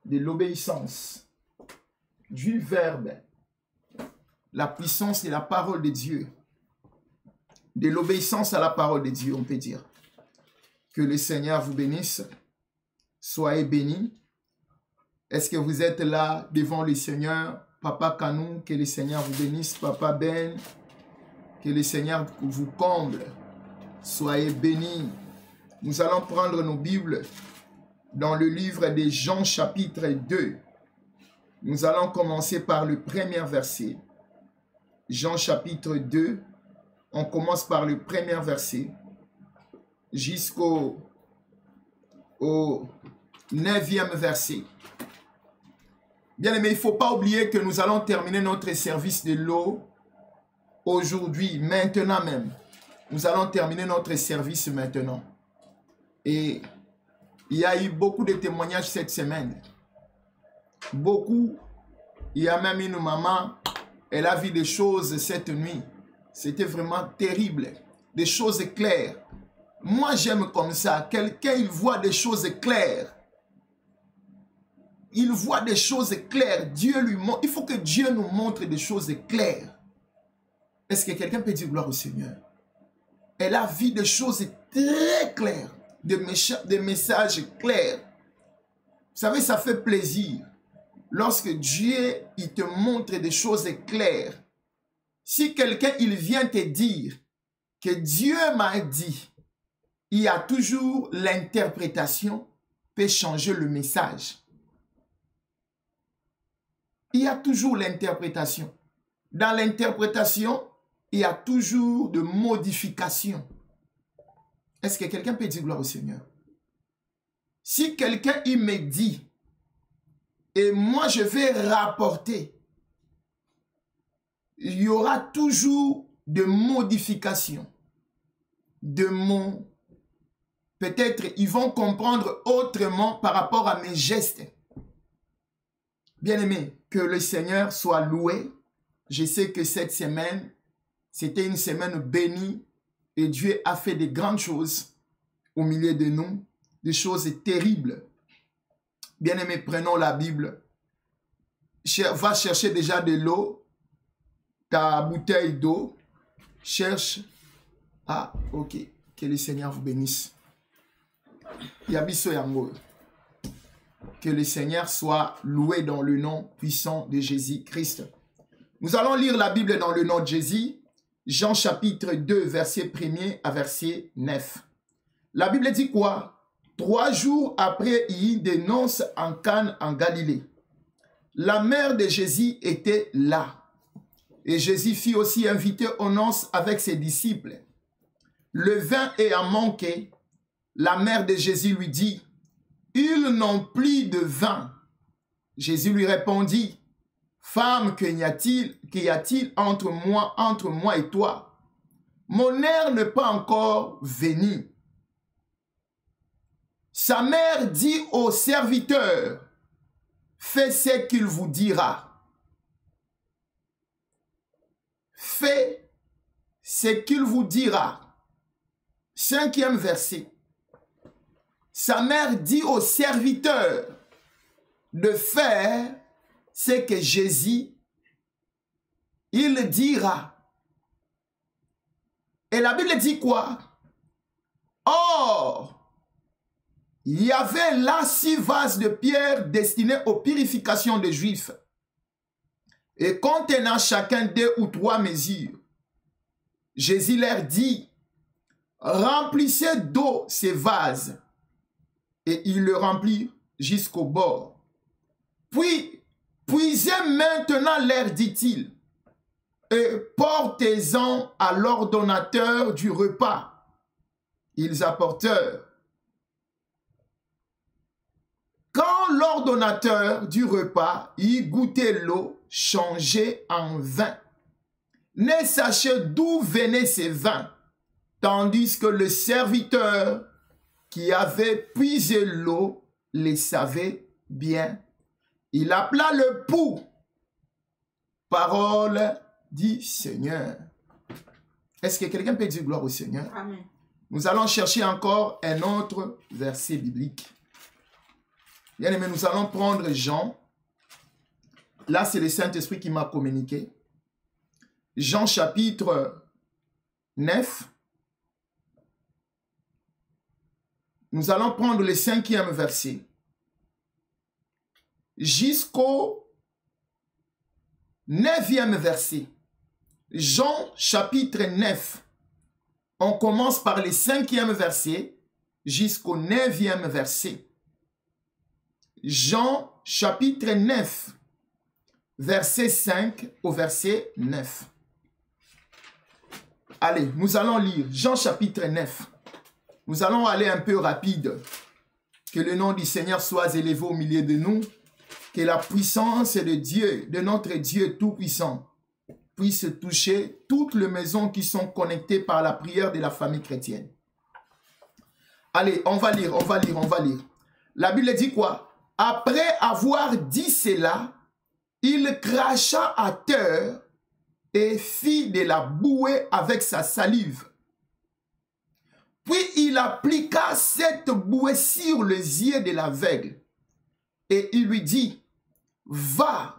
de l'obéissance du Verbe. La puissance de la parole de Dieu. De l'obéissance à la parole de Dieu, on peut dire. Que le Seigneur vous bénisse. Soyez bénis. Est-ce que vous êtes là devant le Seigneur? Papa Kanou, que le Seigneur vous bénisse. Papa Ben, que le Seigneur vous comble. Soyez bénis. Nous allons prendre nos Bibles dans le livre de Jean chapitre 2. Nous allons commencer par le premier verset. Jean chapitre 2, on commence par le premier verset jusqu'au 9e verset. Bien aimé, il ne faut pas oublier que nous allons terminer notre service de l'eau aujourd'hui, maintenant même. Nous allons terminer notre service maintenant. Et il y a eu beaucoup de témoignages cette semaine. Beaucoup. Il y a même une maman, elle a vu des choses cette nuit. C'était vraiment terrible. Des choses claires. Moi, j'aime comme ça. Quelqu'un, il voit des choses claires. Il voit des choses claires. Dieu lui montre. Il faut que Dieu nous montre des choses claires. Est-ce que quelqu'un peut dire gloire au Seigneur? Elle a vu des choses très claires. Des messages clairs. Vous savez, ça fait plaisir. Lorsque Dieu, il te montre des choses claires. Si quelqu'un, il vient te dire que Dieu m'a dit, il y a toujours l'interprétation peut changer le message. Il y a toujours l'interprétation. Dans l'interprétation, il y a toujours de modifications. Est-ce que quelqu'un peut dire gloire au Seigneur? Si quelqu'un, il me dit, et moi je vais rapporter, il y aura toujours de modifications de mots. Peut-être ils vont comprendre autrement par rapport à mes gestes. Bien-aimé, que le Seigneur soit loué. Je sais que cette semaine, c'était une semaine bénie et Dieu a fait de grandes choses au milieu de nous, des choses terribles. Bien-aimé, prenons la Bible. Va chercher déjà de l'eau, ta bouteille d'eau. Cherche. Ah, ok. Que le Seigneur vous bénisse. Yabiso Yango. Que le Seigneur soit loué dans le nom puissant de Jésus-Christ. Nous allons lire la Bible dans le nom de Jésus. Jean chapitre 2, verset 1er à verset 9. La Bible dit quoi? 3 jours après, il y eut des noces en Cana en Galilée. La mère de Jésus était là. Et Jésus fut aussi invité aux noces avec ses disciples. Le vin ayant manqué, la mère de Jésus lui dit, « Ils n'ont plus de vin. » Jésus lui répondit, « Femme, qu'y a-t-il entre moi et toi? Mon heure n'est pas encore venue. » Sa mère dit au serviteur, « Fais ce qu'il vous dira. » Fais ce qu'il vous dira. 5e verset. Sa mère dit au serviteur de faire ce que Jésus, il dira. Et la Bible dit quoi? Or, il y avait là 6 vases de pierre destinés aux purifications des Juifs, et contenant chacun 2 ou 3 mesures. Jésus leur dit, remplissez d'eau ces vases. Et il le remplit jusqu'au bord. Puis, puisez maintenant, leur dit-il, et portez-en à l'ordonnateur du repas. Ils apportèrent. Quand l'ordonnateur du repas y goûtait l'eau changée en vin, ne sachez d'où venaient ces vins, tandis que le serviteur qui avait puisé l'eau les savait bien. Il appela le pou. Parole du Seigneur. Est-ce que quelqu'un peut dire gloire au Seigneur? Amen. Nous allons chercher encore un autre verset biblique. Bien aimé, nous allons prendre Jean. Là, c'est le Saint-Esprit qui m'a communiqué. Jean chapitre 9. Nous allons prendre le 5e verset jusqu'au 9e verset. Jean chapitre 9. On commence par le 5e verset jusqu'au 9e verset. Jean chapitre 9, verset 5 au verset 9. Allez, nous allons lire Jean chapitre 9. Nous allons aller un peu rapide. Que le nom du Seigneur soit élevé au milieu de nous. Que la puissance de Dieu, de notre Dieu Tout-Puissant, puisse toucher toutes les maisons qui sont connectées par la prière de la famille chrétienne. Allez, on va lire. La Bible dit quoi? Après avoir dit cela, il cracha à terre et fit de la bouée avec sa salive. Puis il appliqua cette bouée sur les yeux de l'aveugle. Et il lui dit, va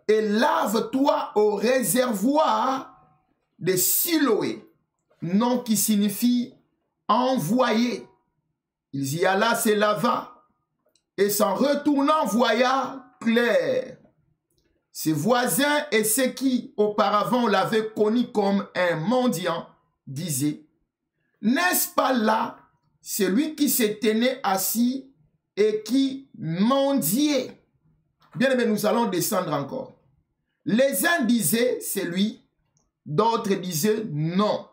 et lave-toi au réservoir de Siloé, nom qui signifie envoyé. Il y alla, se lava, et s'en retournant voya clair. Ses voisins et ceux qui auparavant l'avaient connu comme un mendiant disaient, n'est-ce pas là celui qui se tenait assis et qui mendiait? Bien aimé, nous allons descendre encore. Les uns disaient c'est lui, d'autres disaient non,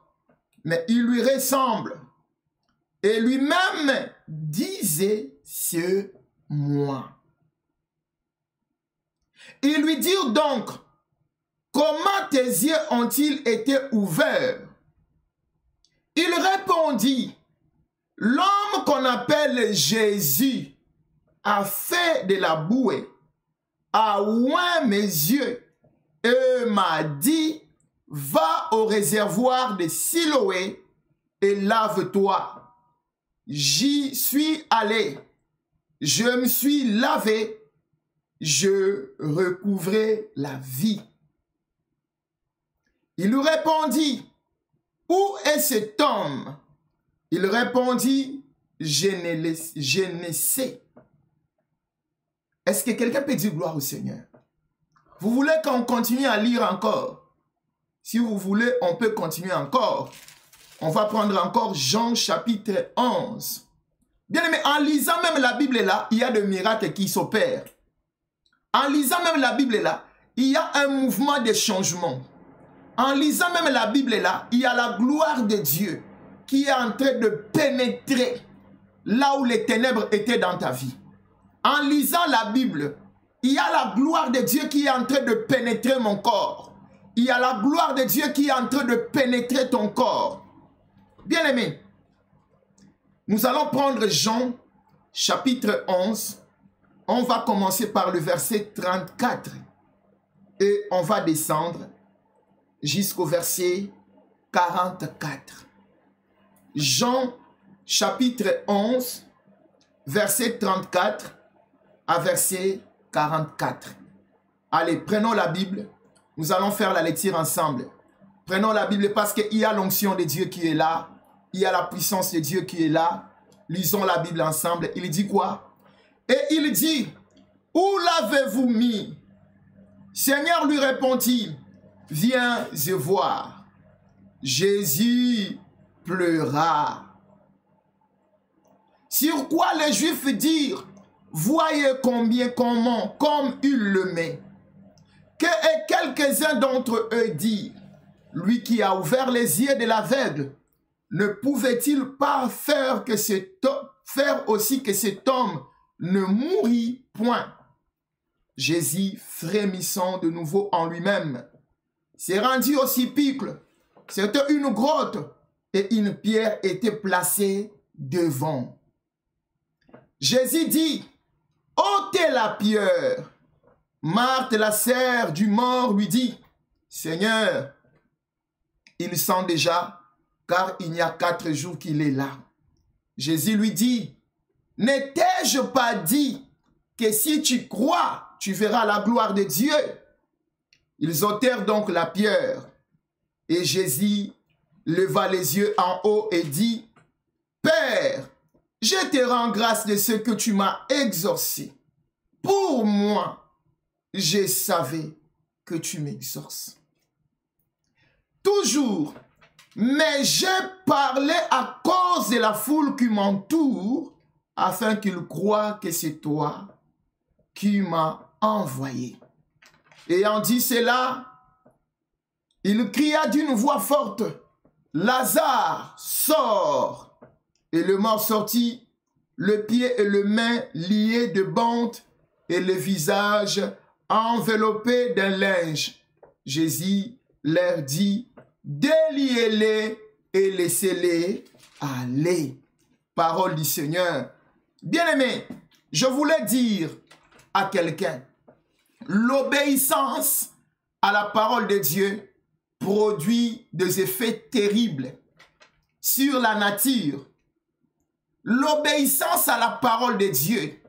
mais il lui ressemble. Et lui-même disait c'est moi. Ils lui dirent donc, comment tes yeux ont-ils été ouverts? Il répondit, l'homme qu'on appelle Jésus a fait de la bouée, a oint mes yeux et m'a dit, va au réservoir de Siloé et lave-toi. J'y suis allé, je me suis lavé, je recouvrai la vie. Il lui répondit, où est cet homme? Il répondit, je ne sais. Est-ce que quelqu'un peut dire gloire au Seigneur? Vous voulez qu'on continue à lire encore? Si vous voulez, on peut continuer encore. On va prendre encore Jean chapitre 11. Bien aimé, en lisant même la Bible là, il y a des miracles qui s'opèrent. En lisant même la Bible là, il y a un mouvement de changement. En lisant même la Bible là, il y a la gloire de Dieu qui est en train de pénétrer là où les ténèbres étaient dans ta vie. En lisant la Bible, il y a la gloire de Dieu qui est en train de pénétrer mon corps. Il y a la gloire de Dieu qui est en train de pénétrer ton corps. Bien aimé, nous allons prendre Jean chapitre 11. On va commencer par le verset 34 et on va descendre jusqu'au verset 44. Jean chapitre 11, verset 34 à verset 44. Allez, prenons la Bible. Nous allons faire la lecture ensemble. Prenons la Bible parce qu'il y a l'onction de Dieu qui est là. Il y a la puissance de Dieu qui est là. Lisons la Bible ensemble. Il dit quoi? Et il dit, où l'avez-vous mis? Seigneur, lui répondit, viens et voir. Jésus pleura. Sur quoi les Juifs dirent, voyez comme il le met. Et quelques-uns d'entre eux dirent, lui qui a ouvert les yeux de l'aveugle, ne pouvait-il pas faire aussi que cet homme ne mourit point? Jésus, frémissant de nouveau en lui-même, s'est rendu au sépulcre. C'était une grotte et une pierre était placée devant. Jésus dit, ôtez la pierre. Marthe, la sœur du mort, lui dit, Seigneur, il sent déjà, car il y a 4 jours qu'il est là. Jésus lui dit, n'étais-je pas dit que si tu crois, tu verras la gloire de Dieu? Ils ôtèrent donc la pierre. Et Jésus leva les yeux en haut et dit, Père, je te rends grâce de ce que tu m'as exaucé. Pour moi, je savais que tu m'exauces. Toujours, mais j'ai parlé à cause de la foule qui m'entoure, afin qu'ils croient que c'est toi qui m'as envoyé. Ayant dit cela, il cria d'une voix forte, Lazare, sors! Et le mort sortit, le pied et le main liés de bandes et le visage enveloppé d'un linge. Jésus leur dit, déliez-les et laissez-les aller. Parole du Seigneur. Bien-aimé, je voulais dire à quelqu'un, l'obéissance à la parole de Dieu produit des effets terribles sur la nature. L'obéissance à la parole de Dieu.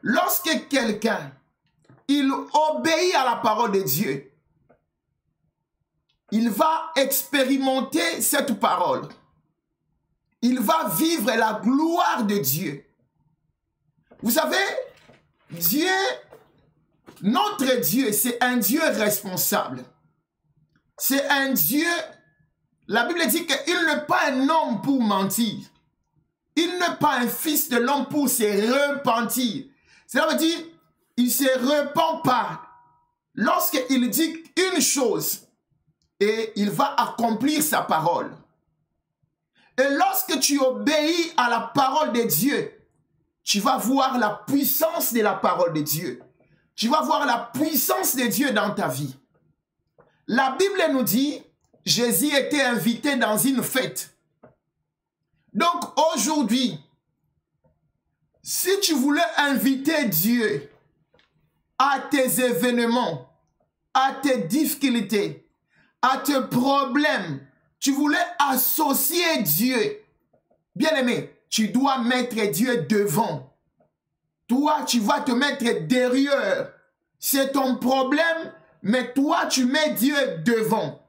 Lorsque quelqu'un, il obéit à la parole de Dieu, il va expérimenter cette parole. Il va vivre la gloire de Dieu. Vous savez, Dieu, notre Dieu, c'est un Dieu responsable. C'est un Dieu, la Bible dit qu'il n'est pas un homme pour mentir. Il n'est pas un fils de l'homme pour se repentir. Cela veut dire, il ne se repent pas. Lorsqu'il dit une chose, et il va accomplir sa parole. Et lorsque tu obéis à la parole de Dieu, tu vas voir la puissance de la parole de Dieu. Tu vas voir la puissance de Dieu dans ta vie. La Bible nous dit, Jésus était invité dans une fête. Donc aujourd'hui, si tu voulais inviter Dieu à tes événements, à tes difficultés, à tes problèmes, tu voulais associer Dieu. Bien-aimé, tu dois mettre Dieu devant. Toi, tu vas te mettre derrière. C'est ton problème, mais toi, tu mets Dieu devant.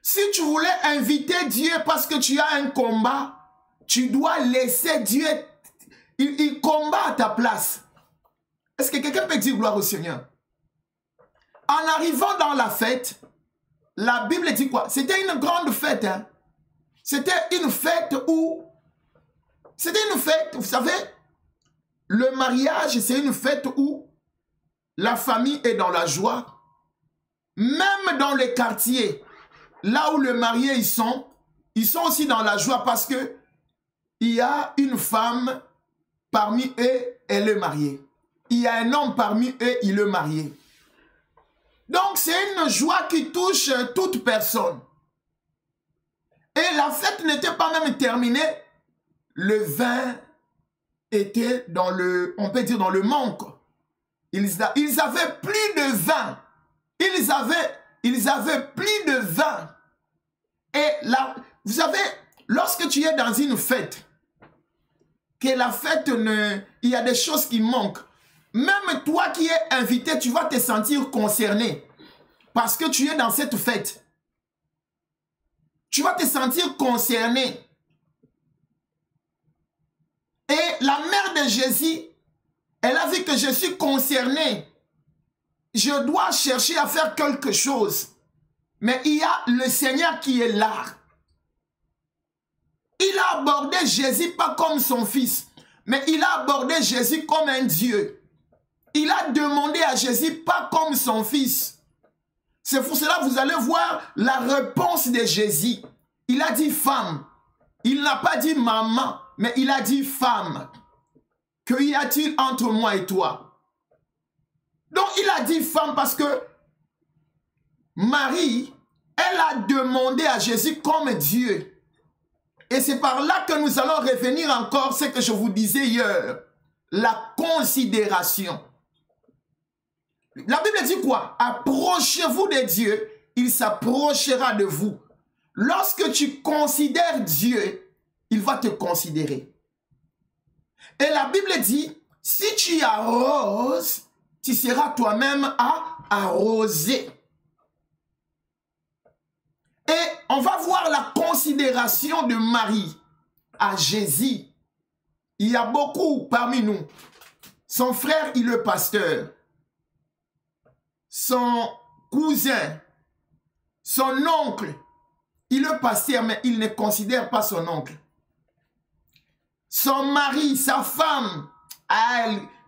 Si tu voulais inviter Dieu parce que tu as un combat, tu dois laisser Dieu, il combat à ta place. Est-ce que quelqu'un peut dire gloire au Seigneur? En arrivant dans la fête, la Bible dit quoi? C'était une grande fête. Hein? C'était une fête où... C'était une fête, vous savez, le mariage, c'est une fête où la famille est dans la joie. Même dans les quartiers, là où les mariés ils sont aussi dans la joie parce que il y a une femme parmi eux, elle est mariée. Il y a un homme parmi eux, il est marié. Donc, c'est une joie qui touche toute personne. Et la fête n'était pas même terminée. Le vin était dans le, on peut dire dans le manque. Ils avaient plus de vin. Ils avaient plus de vin. Et là, vous savez, lorsque tu es dans une fête, que la fête il y a des choses qui manquent. Même toi qui es invité, tu vas te sentir concerné. Parce que tu es dans cette fête. Tu vas te sentir concerné. Et la mère de Jésus, elle a vu que je suis concerné. Je dois chercher à faire quelque chose. Mais il y a le Seigneur qui est là. Il a abordé Jésus pas comme son fils, mais il a abordé Jésus comme un Dieu. Il a demandé à Jésus pas comme son fils. C'est pour cela que vous allez voir la réponse de Jésus. Il a dit femme. Il n'a pas dit maman, mais il a dit femme. Que y a-t-il entre moi et toi? Donc il a dit femme parce que Marie, elle a demandé à Jésus comme Dieu. Et c'est par là que nous allons revenir encore ce que je vous disais hier. La considération. La Bible dit quoi? Approchez-vous de Dieu, il s'approchera de vous. Lorsque tu considères Dieu, il va te considérer. Et la Bible dit, si tu arroses, tu seras toi-même à arroser. Et on va voir la considération de Marie à Jésus. Il y a beaucoup parmi nous. Son frère, il est pasteur. son cousin, son oncle, il est pasteur, mais il ne considère pas son oncle. Son mari, sa femme,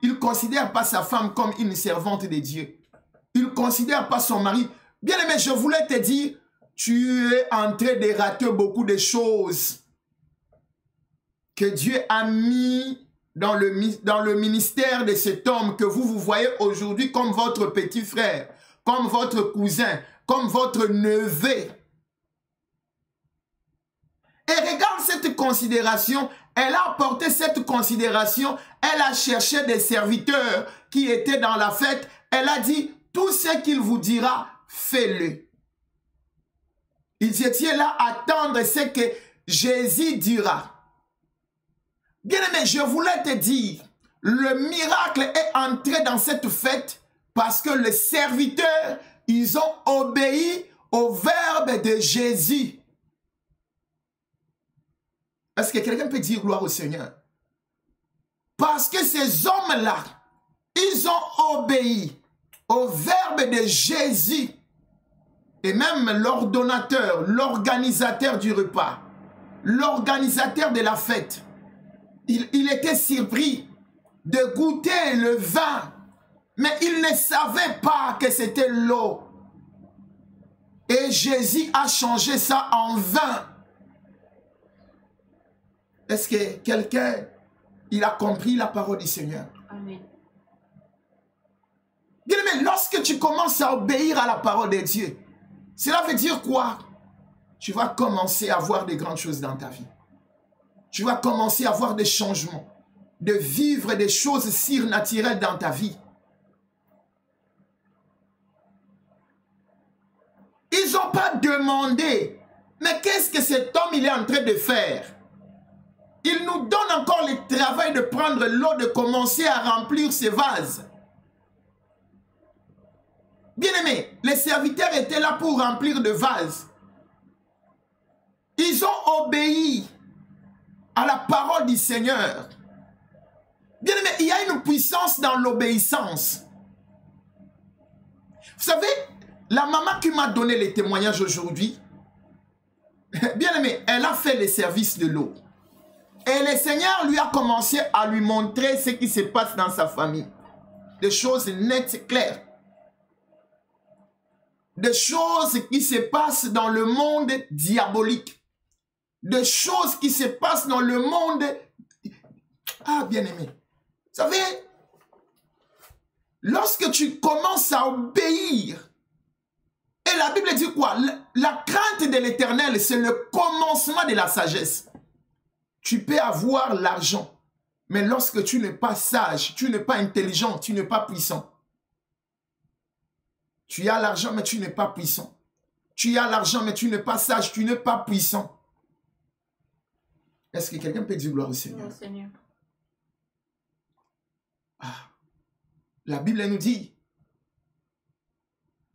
il ne considère pas sa femme comme une servante de Dieu. Il ne considère pas son mari. Bien aimé, je voulais te dire, tu es en train de rater beaucoup de choses que Dieu a mis dans le ministère de cet homme que vous voyez aujourd'hui comme votre petit frère, comme votre cousin, comme votre neveu. Et regarde cette considération, elle a apporté cette considération, elle a cherché des serviteurs qui étaient dans la fête, elle a dit, tout ce qu'il vous dira, fais-le. Ils étaient là à attendre ce que Jésus dira. Bien-aimé, je voulais te dire, le miracle est entré dans cette fête parce que les serviteurs, ils ont obéi au verbe de Jésus. Est-ce que quelqu'un peut dire gloire au Seigneur? Parce que ces hommes-là, ils ont obéi au verbe de Jésus. Et même l'ordonnateur, l'organisateur du repas, l'organisateur de la fête, il était surpris de goûter le vin, mais il ne savait pas que c'était l'eau. Et Jésus a changé ça en vin. Est-ce que quelqu'un, il a compris la parole du Seigneur? Amen. Bien aimé, lorsque tu commences à obéir à la parole de Dieu, cela veut dire quoi? Tu vas commencer à voir des grandes choses dans ta vie. Tu vas commencer à voir des changements, de vivre des choses surnaturelles dans ta vie. Ils n'ont pas demandé, mais qu'est-ce que cet homme il est en train de faire? Il nous donne encore le travail de prendre l'eau, de commencer à remplir ses vases. Bien-aimés, les serviteurs étaient là pour remplir de vases. Ils ont obéi à la parole du Seigneur. Bien-aimés, il y a une puissance dans l'obéissance. Vous savez, la maman qui m'a donné les témoignages aujourd'hui, bien-aimé, elle a fait le service de l'eau. Et le Seigneur lui a commencé à lui montrer ce qui se passe dans sa famille. Des choses nettes et claires. Des choses qui se passent dans le monde diabolique. Des choses qui se passent dans le monde... Ah, bien-aimé. Vous savez, lorsque tu commences à obéir, et la Bible dit quoi? La crainte de l'Éternel, c'est le commencement de la sagesse. Tu peux avoir l'argent, mais lorsque tu n'es pas sage, tu n'es pas intelligent, tu n'es pas puissant. Tu as l'argent, mais tu n'es pas puissant. Tu as l'argent, mais tu n'es pas sage, tu n'es pas puissant. Est-ce que quelqu'un peut dire gloire au Seigneur? Oui, Seigneur. Ah, la Bible nous dit,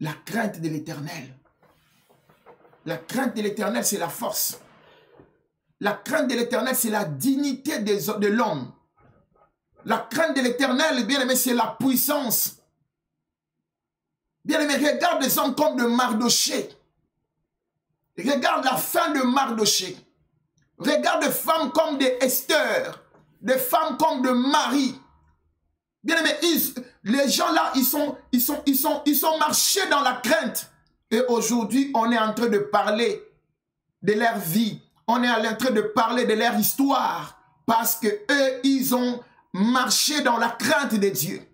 la crainte de l'Éternel. La crainte de l'Éternel, c'est la force. La crainte de l'Éternel, c'est la dignité de l'homme. La crainte de l'Éternel, bien aimé, c'est la puissance. Bien aimé, regarde des hommes comme de Mardoché. Regarde la fin de Mardoché. Regarde des femmes comme de Esther. Des femmes comme de Marie. Bien aimé, les gens là, ils sont marchés dans la crainte. Et aujourd'hui, on est en train de parler de leur vie. On est en train de parler de leur histoire. Parce que eux, ils ont marché dans la crainte de Dieu.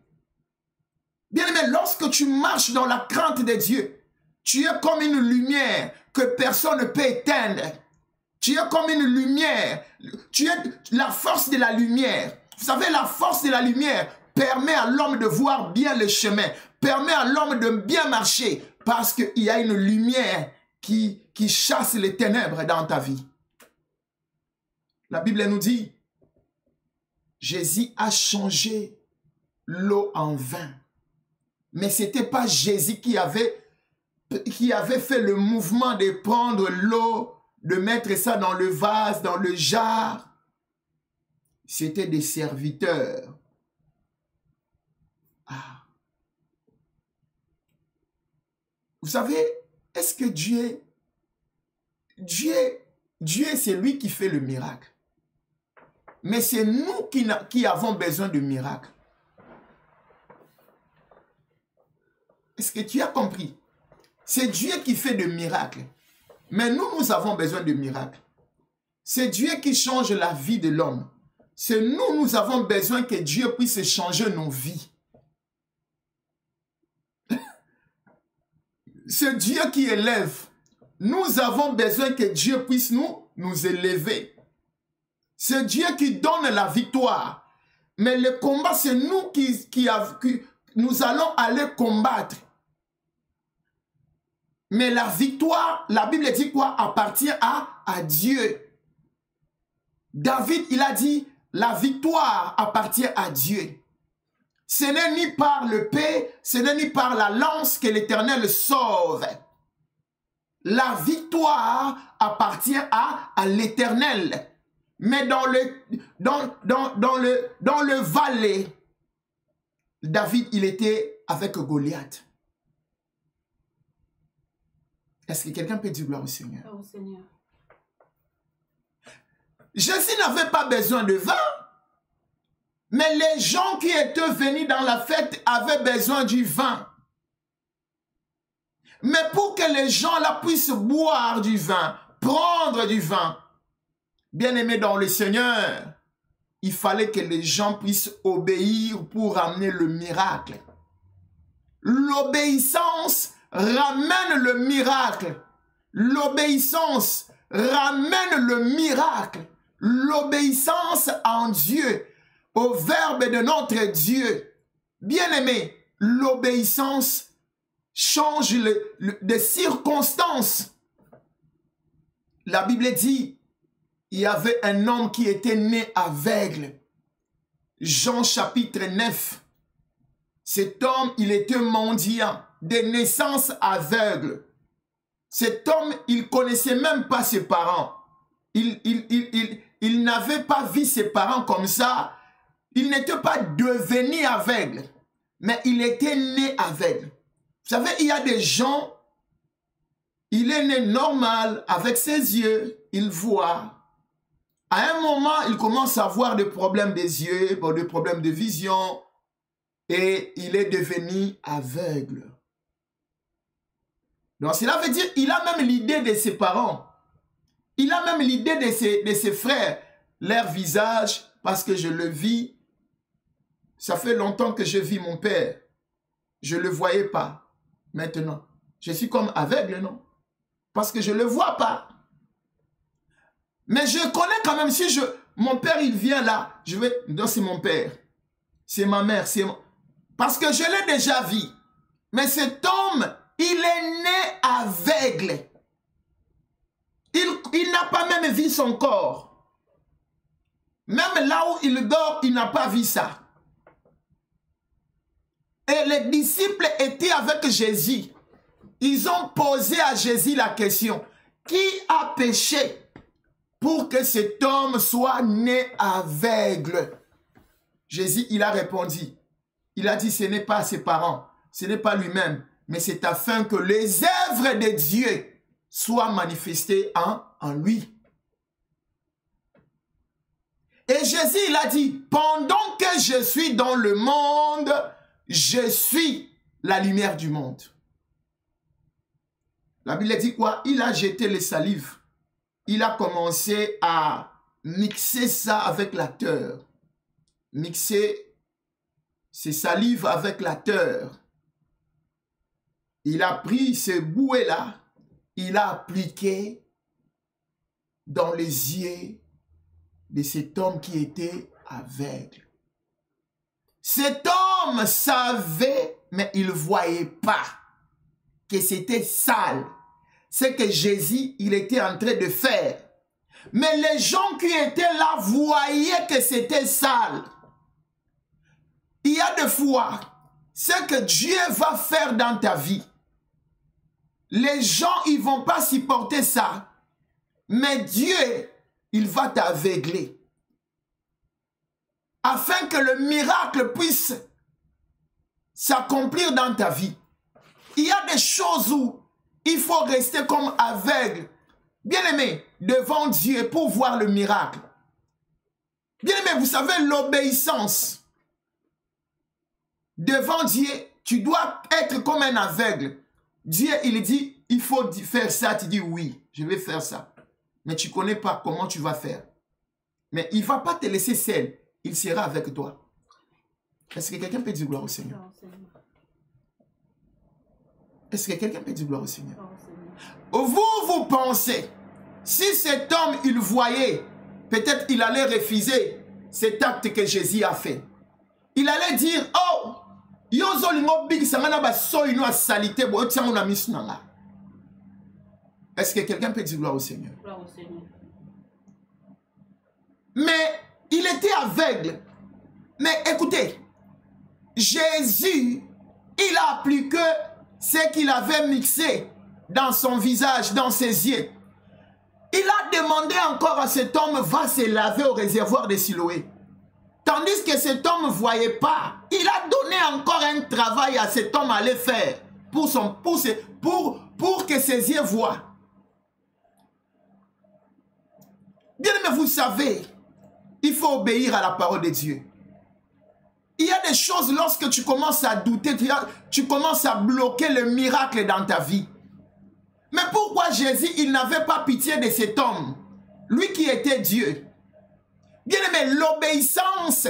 Bien aimé, lorsque tu marches dans la crainte de Dieu, tu es comme une lumière que personne ne peut éteindre. Tu es comme une lumière. Tu es la force de la lumière. Vous savez, la force de la lumière permet à l'homme de voir bien le chemin, permet à l'homme de bien marcher, parce qu'il y a une lumière qui chasse les ténèbres dans ta vie. La Bible nous dit, Jésus a changé l'eau en vin. Mais ce n'était pas Jésus qui avait fait le mouvement de prendre l'eau, de mettre ça dans le vase, dans le jar. C'était des serviteurs. Ah. Vous savez, est-ce que Dieu, c'est lui qui fait le miracle. Mais c'est nous qui avons besoin de miracles. Est-ce que tu as compris? C'est Dieu qui fait de miracles. Mais nous avons besoin de miracles. C'est Dieu qui change la vie de l'homme. C'est nous avons besoin que Dieu puisse changer nos vies. C'est Dieu qui élève. Nous avons besoin que Dieu puisse nous élever. C'est Dieu qui donne la victoire. Mais le combat, c'est nous qui nous allons aller combattre. Mais la victoire, la Bible dit quoi? Appartient à Dieu. David, il a dit, la victoire appartient à Dieu. Ce n'est ni par le paix, ce n'est ni par la lance que l'Éternel sauve. La victoire appartient à l'Éternel. Mais dans le valet, David, il était avec Goliath. Est-ce que quelqu'un peut dire gloire au Seigneur? Oh, Seigneur. Jésus n'avait pas besoin de vin. Mais les gens qui étaient venus dans la fête avaient besoin du vin. Mais pour que les gens là puissent boire du vin, prendre du vin, bien-aimés dans le Seigneur, il fallait que les gens puissent obéir pour amener le miracle. L'obéissance ramène le miracle. L'obéissance ramène le miracle. L'obéissance en Dieu, au verbe de notre Dieu. Bien-aimé, l'obéissance change des circonstances. La Bible dit, il y avait un homme qui était né aveugle. Jean chapitre 9. Cet homme, il était mendiant, de naissance aveugle. Cet homme, il connaissait même pas ses parents. Il n'avait pas vu ses parents comme ça. Il n'était pas devenu aveugle, mais il était né aveugle. Vous savez, il y a des gens, il est né normal, avec ses yeux, il voit. À un moment, il commence à avoir des problèmes des yeux, des problèmes de vision, et il est devenu aveugle. Donc cela veut dire qu'il a même l'idée de ses parents. Il a même l'idée de ses frères. Leur visage, parce que je le vis. Ça fait longtemps que je vis mon père. Je ne le voyais pas. Maintenant, je suis comme aveugle, non? Parce que je ne le vois pas. Mais je connais quand même, si mon père, il vient là, je vais... Non, c'est mon père. C'est ma mère. Parce que je l'ai déjà vu. Mais cet homme, il est né aveugle. Il n'a pas même vu son corps. Même là où il dort, il n'a pas vu ça. Et les disciples étaient avec Jésus. Ils ont posé à Jésus la question. Qui a péché pour que cet homme soit né aveugle? Jésus, il a répondu. Il a dit, ce n'est pas ses parents, ce n'est pas lui-même, mais c'est afin que les œuvres de Dieu soient manifestées en lui. Et Jésus, il a dit, pendant que je suis dans le monde, je suis la lumière du monde. La Bible dit quoi? Il a jeté les salives. Il a commencé à mixer ça avec la terre. Mixer ses salives avec la terre. Il a pris ces bouées-là, il a appliqué dans les yeux de cet homme qui était aveugle. Cet homme savait, mais il ne voyait pas que c'était sale. C'est que Jésus, il était en train de faire. Mais les gens qui étaient là voyaient que c'était sale. Il y a des fois, ce que Dieu va faire dans ta vie, les gens, ils ne vont pas supporter ça. Mais Dieu, il va t'aveugler. Afin que le miracle puisse s'accomplir dans ta vie. Il y a des choses où il faut rester comme aveugle. Bien-aimé, devant Dieu pour voir le miracle. Bien-aimé, vous savez, l'obéissance. Devant Dieu, tu dois être comme un aveugle. Dieu, il dit, il faut faire ça. Tu dis, oui, je vais faire ça. Mais tu ne connais pas comment tu vas faire. Mais il ne va pas te laisser seul. Il sera avec toi. Est-ce que quelqu'un peut dire gloire au Seigneur? Est-ce que quelqu'un peut dire gloire au Seigneur? Vous pensez, si cet homme, il voyait, peut-être il allait refuser cet acte que Jésus a fait. Il allait dire, oh, est-ce que quelqu'un peut dire gloire au Seigneur? Gloire au Seigneur. Mais il était aveugle. Mais écoutez, Jésus, il a appliqué ce qu'il avait mixé dans son visage, dans ses yeux. Il a demandé encore à cet homme, va se laver au réservoir de Siloé. Tandis que cet homme ne voyait pas. Il a donné encore un travail à cet homme à aller faire pour que ses yeux voient. Bien aimé, vous savez, il faut obéir à la parole de Dieu. Il y a des choses, lorsque tu commences à douter, tu commences à bloquer le miracle dans ta vie. Mais pourquoi Jésus, il n'avait pas pitié de cet homme? Lui qui était Dieu. Bien aimé, l'obéissance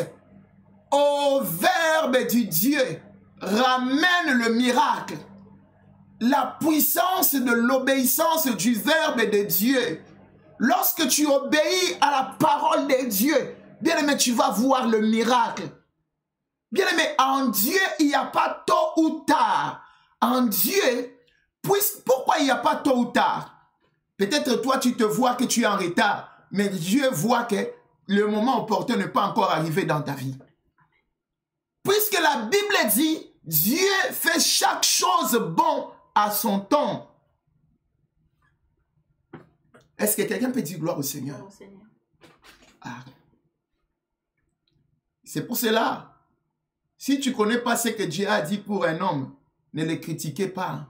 au verbe du Dieu ramène le miracle. La puissance de l'obéissance du verbe de Dieu. Lorsque tu obéis à la parole de Dieu, bien aimé, tu vas voir le miracle. Bien aimé, en Dieu, il n'y a pas tôt ou tard. En Dieu, pourquoi il n'y a pas tôt ou tard? Peut-être toi, tu te vois que tu es en retard, mais Dieu voit que le moment opportun n'est pas encore arrivé dans ta vie. Puisque la Bible dit, Dieu fait chaque chose bon à son temps. Est-ce que quelqu'un peut dire gloire au Seigneur? Gloire au Seigneur. Ah. C'est pour cela, si tu ne connais pas ce que Dieu a dit pour un homme, ne le critiquez pas.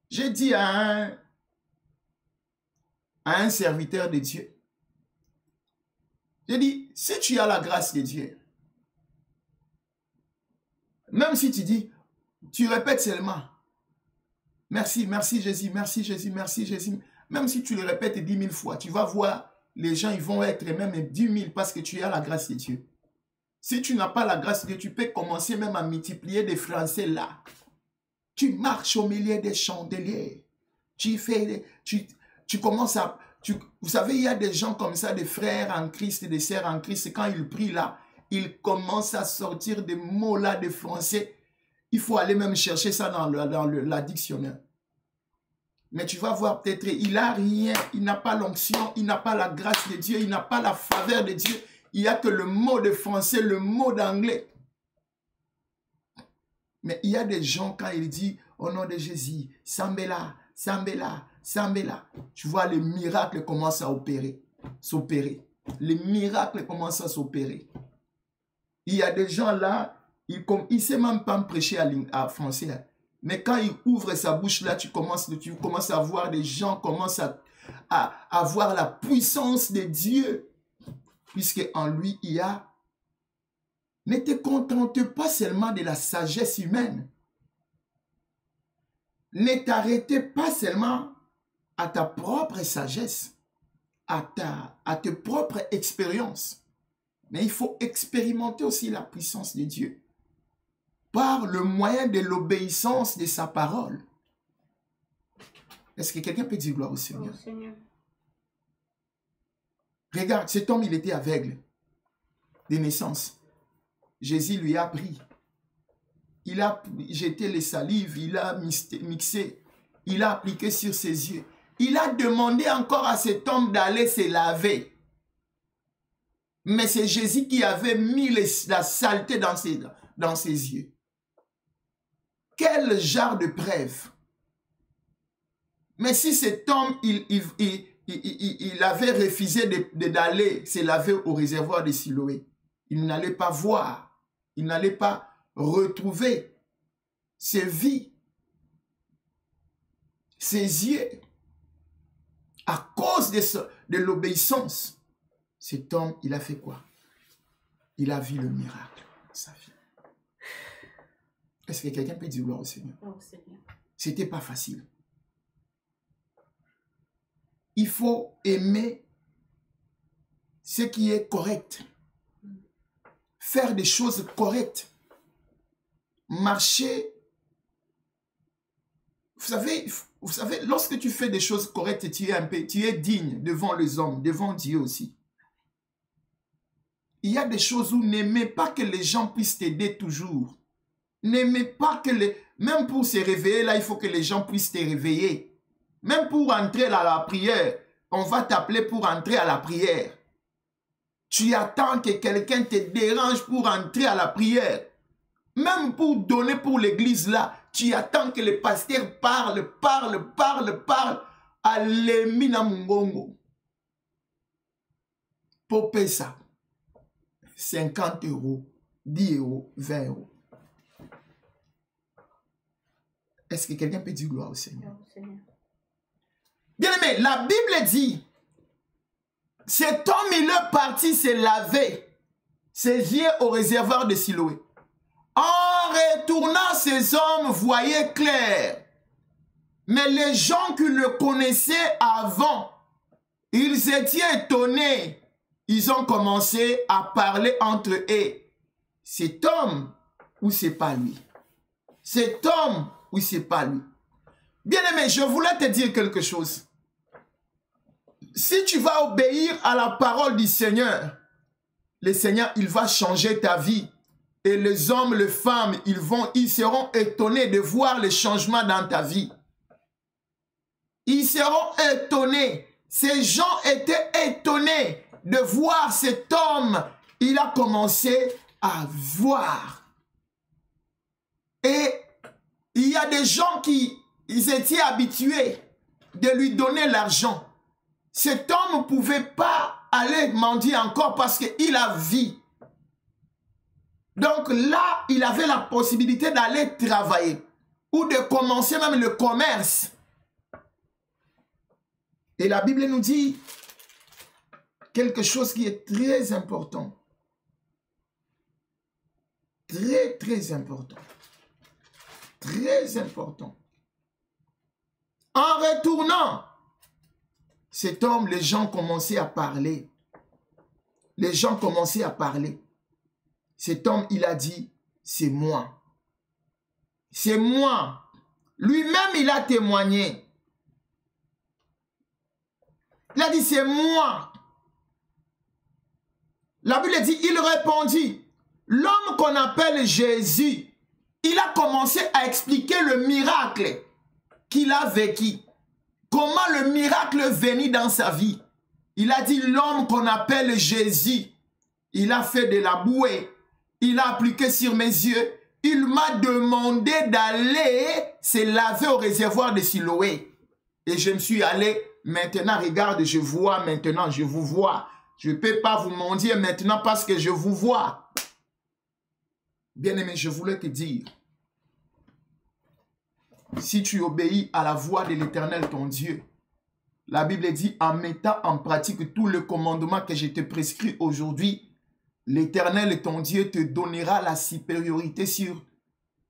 J'ai dit à un serviteur de Dieu, j'ai dit, si tu as la grâce de Dieu, même si tu dis, tu répètes seulement, merci, merci Jésus, merci Jésus, merci Jésus. Même si tu le répètes 10 000 fois, tu vas voir, les gens ils vont être même 10 000 parce que tu as la grâce de Dieu. Si tu n'as pas la grâce de Dieu, tu peux commencer même à multiplier des Français là. Tu marches au milieu des chandeliers. Tu commences à... vous savez, il y a des gens comme ça, des frères en Christ, des sœurs en Christ. Quand ils prient là, ils commencent à sortir des mots là de français. Il faut aller même chercher ça dans la dictionnaire. Mais tu vas voir peut-être, il n'a rien, il n'a pas l'onction, il n'a pas la grâce de Dieu, il n'a pas la faveur de Dieu. Il n'y a que le mot de français, le mot d'anglais. Mais il y a des gens, quand il dit, au nom de Jésus, Sambela, Sambela, Sambela, tu vois, les miracles commencent à s'opérer. Les miracles commencent à s'opérer. Il y a des gens là, il ne sait même pas me prêcher à français. Mais quand il ouvre sa bouche là, tu commences à voir des gens commencent à voir la puissance de Dieu. Puisque en lui, il y a... Ne te contente pas seulement de la sagesse humaine. Ne t'arrêtez pas seulement à ta propre sagesse, à tes propres expériences. Mais il faut expérimenter aussi la puissance de Dieu par le moyen de l'obéissance de sa parole. Est-ce que quelqu'un peut dire gloire au Seigneur? Gloire au Seigneur. Regarde, cet homme, il était aveugle de naissance. Jésus lui a pris. Il a jeté les salives, il a mixé, il a appliqué sur ses yeux. Il a demandé encore à cet homme d'aller se laver. Mais c'est Jésus qui avait mis la saleté dans ses yeux. Quel genre de preuve! Mais si cet homme, il avait refusé d'aller se laver au réservoir de Siloé, il n'allait pas voir, il n'allait pas retrouver ses vies, ses yeux, à cause de l'obéissance, cet homme, il a fait quoi? Il a vu le miracle dans sa vie. Est-ce que quelqu'un peut dire gloire au Seigneur? C'était pas facile. Il faut aimer ce qui est correct. Faire des choses correctes. Marcher. Vous savez, lorsque tu fais des choses correctes, tu es digne devant les hommes, devant Dieu aussi. Il y a des choses où n'aimez pas que les gens puissent t'aider toujours. N'aimez pas que même pour se réveiller, là, il faut que les gens puissent te réveiller. Même pour entrer à la prière, on va t'appeler pour entrer à la prière. Tu attends que quelqu'un te dérange pour entrer à la prière. Même pour donner pour l'église là, tu attends que le pasteur parle. Alemina mungongo. Pour payer ça. 50 €, 10 €, 20 €. Est-ce que quelqu'un peut dire gloire au Seigneur? Bien aimé, la Bible dit, cet homme il est parti se laver ses yeux au réservoir de Siloé. En retournant, ces hommes voyaient clair. Mais les gens qui le connaissaient avant, ils étaient étonnés. Ils ont commencé à parler entre eux. Cet homme ou c'est pas lui? Cet homme ou c'est pas lui? Bien aimé, je voulais te dire quelque chose. Si tu vas obéir à la parole du Seigneur, le Seigneur, il va changer ta vie. Et les hommes, les femmes, ils seront étonnés de voir le changement dans ta vie. Ils seront étonnés. Ces gens étaient étonnés de voir cet homme. Il a commencé à voir. Et il y a des gens qui étaient habitués de lui donner l'argent. Cet homme ne pouvait pas aller mendier encore parce qu'il a vu. Donc là, il avait la possibilité d'aller travailler ou de commencer même le commerce. Et la Bible nous dit quelque chose qui est très important. Très, très important. Très important. En retournant, cet homme, les gens commençaient à parler. Les gens commençaient à parler. Cet homme, il a dit, c'est moi. C'est moi. Lui-même, il a témoigné. Il a dit, c'est moi. La Bible dit, il répondit, l'homme qu'on appelle Jésus, il a commencé à expliquer le miracle qu'il a vécu. Comment le miracle est venu dans sa vie. Il a dit, l'homme qu'on appelle Jésus, il a fait de la bouée. Il a appliqué sur mes yeux. Il m'a demandé d'aller se laver au réservoir de Siloé. Et je me suis allé. Maintenant, regarde, je vois maintenant, je vous vois. Je ne peux pas vous mentir maintenant parce que je vous vois. Bien-aimé, je voulais te dire, si tu obéis à la voix de l'Éternel, ton Dieu, la Bible dit, en mettant en pratique tout le commandement que je te prescris aujourd'hui, l'Éternel, ton Dieu, te donnera la supériorité sur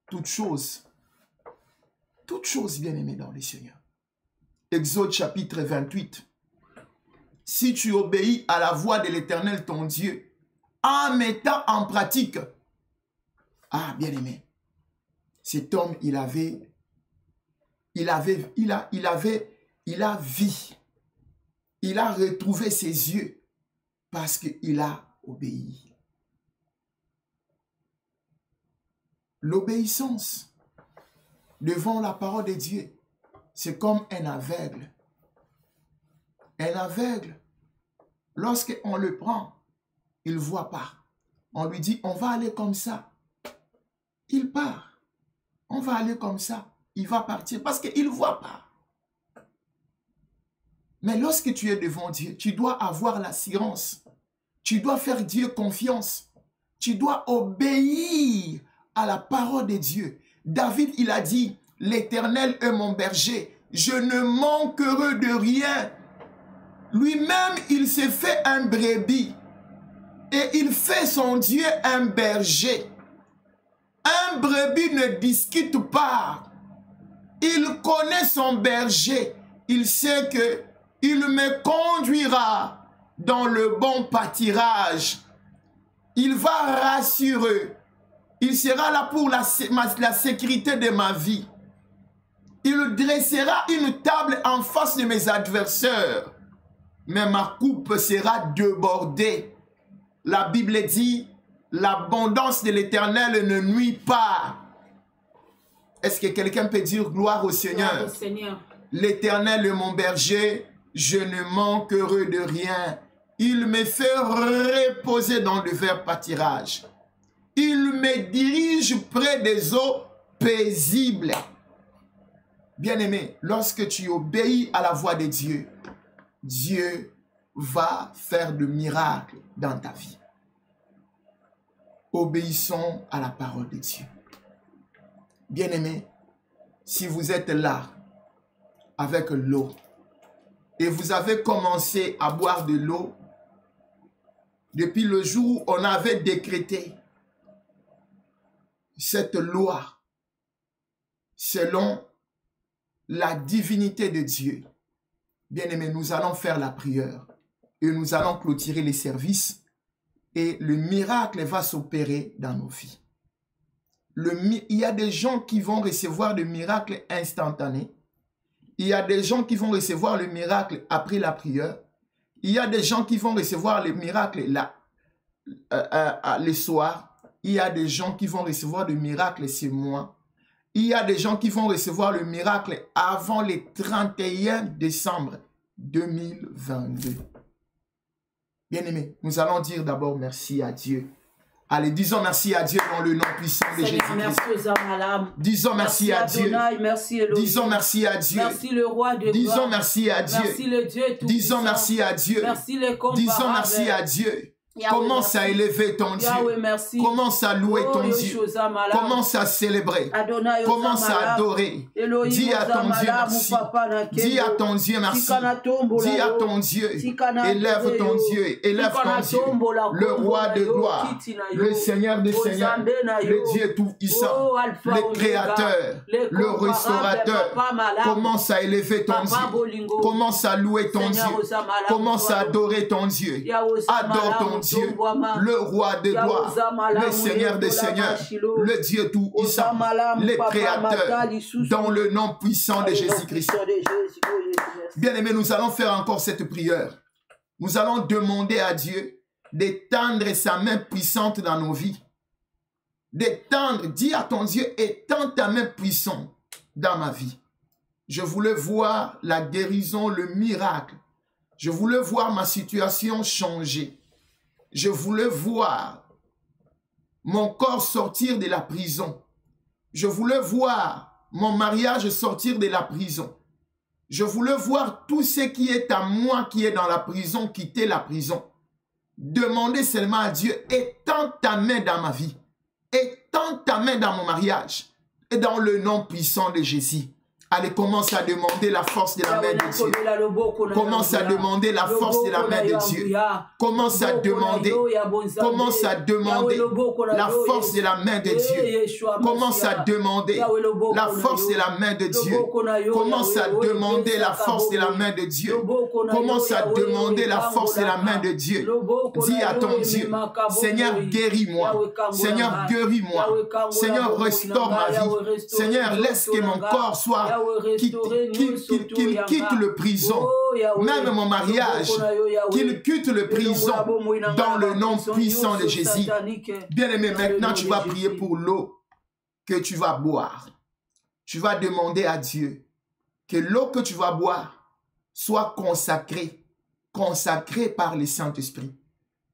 toutes choses. Toutes choses, bien-aimées dans le Seigneur. Exode chapitre 28. Si tu obéis à la voix de l'Éternel, ton Dieu, en mettant en pratique, ah, bien-aimé, cet homme, il a vu, il a retrouvé ses yeux parce qu'il a obéi. L'obéissance devant la parole de Dieu, c'est comme un aveugle. Un aveugle, lorsqu'on le prend, il ne voit pas. On lui dit, on va aller comme ça. Il part. On va aller comme ça. Il va partir parce qu'il ne voit pas. Mais lorsque tu es devant Dieu, tu dois avoir l'assurance. Tu dois faire Dieu confiance. Tu dois obéir à la parole de Dieu. David, il a dit, l'Éternel est mon berger, je ne manquerai de rien. Lui-même, il s'est fait un brebis et il fait son Dieu un berger. Un brebis ne discute pas. Il connaît son berger. Il sait que il me conduira dans le bon pâturage. Il va rassurer. Il sera là pour la sécurité de ma vie. Il dressera une table en face de mes adversaires. Mais ma coupe sera débordée. La Bible dit, l'abondance de l'Éternel ne nuit pas. Est-ce que quelqu'un peut dire gloire au Seigneur? L'Éternel est mon berger, je ne manquerai de rien. Il me fait reposer dans le vert pâturage. Il me dirige près des eaux paisibles. Bien-aimé, lorsque tu obéis à la voix de Dieu, Dieu va faire de miracles dans ta vie. Obéissons à la parole de Dieu. Bien-aimé, si vous êtes là avec l'eau et vous avez commencé à boire de l'eau depuis le jour où on avait décrété cette loi selon la divinité de Dieu, bien-aimé, nous allons faire la prière et nous allons clôturer les services et le miracle va s'opérer dans nos vies. Il y a des gens qui vont recevoir le miracle instantané. Il y a des gens qui vont recevoir le miracle après la prière. Il y a des gens qui vont recevoir le miracle le soir. Il y a des gens qui vont recevoir le miracle ce mois. Il y a des gens qui vont recevoir le miracle avant le 31 décembre 2022. Bien-aimés, nous allons dire d'abord merci à Dieu. Allez, disons merci à Dieu dans le nom puissant de Jésus-Christ. Disons merci à Dieu. Disons merci à Dieu. Merci le roi de gloire. Disons merci à Dieu. Merci le Dieu tout disons merci à Dieu. Merci le disons merci à Dieu. Commence à élever ton Dieu. Commence à louer ton Dieu. Commence à célébrer. Commence à adorer. Dis à ton Dieu merci. Dis à ton Dieu merci. Dis à ton Dieu. Élève ton Dieu. Élève ton Dieu. Le roi de gloire. Le Seigneur des seigneurs. Le Dieu tout-puissant. Le créateur. Le restaurateur. Commence à élever ton Dieu. Commence à louer ton Dieu. Commence à adorer ton Dieu. Adore ton Dieu. Le roi de gloire, le Seigneur des seigneurs, le Dieu tout-puissant, le créateur, dans le nom puissant de Jésus-Christ. Bien-aimés, nous allons faire encore cette prière. Nous allons demander à Dieu d'étendre sa main puissante dans nos vies. D'étendre, dis à ton Dieu, étends ta main puissante dans ma vie. Je voulais voir la guérison, le miracle. Je voulais voir ma situation changer. Je voulais voir mon corps sortir de la prison. Je voulais voir mon mariage sortir de la prison. Je voulais voir tout ce qui est à moi qui est dans la prison, quitter la prison. Demandez seulement à Dieu, étends ta main dans ma vie. Étends ta main dans mon mariage. Et dans le nom puissant de Jésus. Allez, commence à demander la force de la main de Dieu. Commence à demander la force de la main de Dieu. Commence à demander. Commence à demander la force de la main de Dieu. Commence à demander la force de la main de Dieu. Commence à demander la force de la main de Dieu. Commence à demander la force de la main de Dieu. Dis à ton Dieu, Seigneur, guéris-moi. Seigneur, guéris-moi. Seigneur, restaure ma vie. Seigneur, laisse que mon corps soit qu'il quitte le prison, même mon mariage, qu'il quitte le prison dans le nom puissant de Jésus. Bien-aimé, maintenant tu vas prier pour l'eau que tu vas boire. Tu vas demander à Dieu que l'eau que tu vas boire soit consacrée, consacrée par le Saint-Esprit,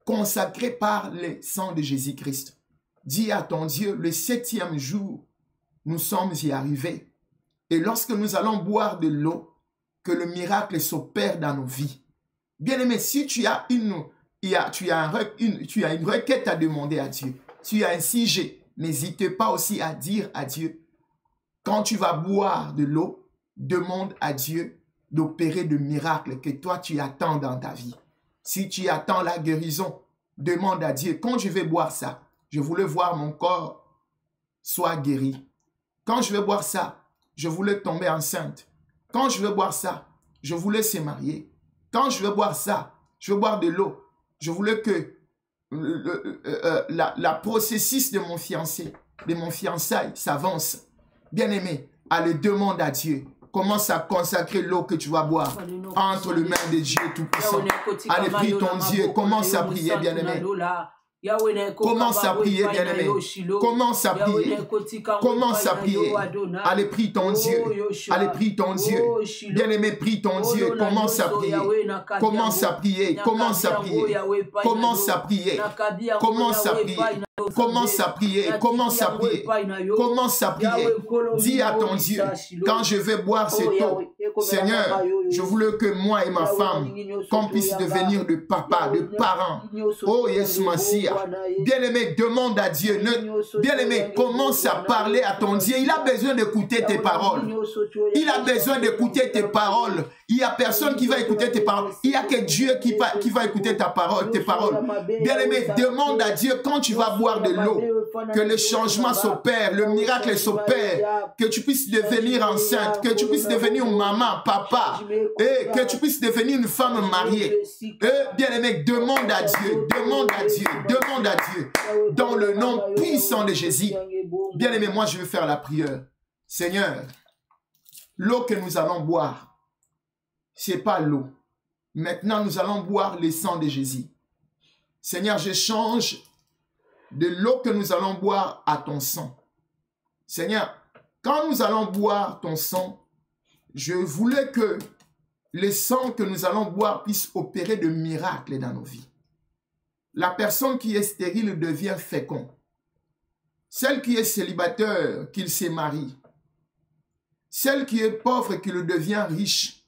consacrée par le sang de Jésus-Christ. Dis à ton Dieu, le 7e jour, nous sommes y arrivés. Et lorsque nous allons boire de l'eau, que le miracle s'opère dans nos vies. Bien-aimé, si tu as une requête à demander à Dieu, tu as un sujet, n'hésite pas aussi à dire à Dieu, quand tu vas boire de l'eau, demande à Dieu d'opérer de miracles que toi tu attends dans ta vie. Si tu attends la guérison, demande à Dieu, quand je vais boire ça, je voulais voir mon corps soit guéri. Quand je vais boire ça, je voulais tomber enceinte. Quand je vais boire ça, je voulais se marier. Quand je vais boire ça, je veux boire de l'eau. Je voulais que la processus de mon fiancé, de mon fiançailles s'avance. Bien-aimé, allez, demande à Dieu. Commence à consacrer l'eau que tu vas boire entre les mains de Dieu Tout-Puissant. Allez, prie ton Dieu. Commence à prier, bien-aimé. Commence à prier, bien-aimé. Commence à prier. Commence à prier. Allez, prie ton Dieu. Allez, prie ton Dieu. Bien-aimé, prie ton Dieu. Commence à prier. Commence à prier. Commence à prier. Commence à prier. Commence à prier. Commence à prier, commence à prier, commence à prier. Dis à ton Dieu, quand je vais boire cette eau, Seigneur, je voulais que moi et ma femme, qu'on puisse devenir de papa, de parents. Oh, Yes Massia. Bien-aimé, demande à Dieu. Bien-aimé, commence à parler à ton Dieu. Il a besoin d'écouter tes paroles. Il a besoin d'écouter tes paroles. Il n'y a personne qui va écouter tes paroles. Il n'y a que Dieu qui va écouter ta parole, tes paroles. Bien-aimé, demande à Dieu quand tu vas boire de l'eau, que le changement s'opère, le miracle s'opère, que tu puisses devenir enceinte, que tu puisses devenir maman, papa, et que tu puisses devenir une femme mariée. Bien-aimé, demande à Dieu, demande à Dieu, demande à Dieu, dans le nom puissant de Jésus. Bien-aimé, moi je vais faire la prière. Seigneur, l'eau que nous allons boire, ce n'est pas l'eau. Maintenant, nous allons boire le sang de Jésus. Seigneur, je change de l'eau que nous allons boire à ton sang. Seigneur, quand nous allons boire ton sang, je voulais que le sang que nous allons boire puisse opérer de miracles dans nos vies. La personne qui est stérile devient fécond. Celle qui est célibataire, qu'il se marie. Celle qui est pauvre, qu'il devient riche.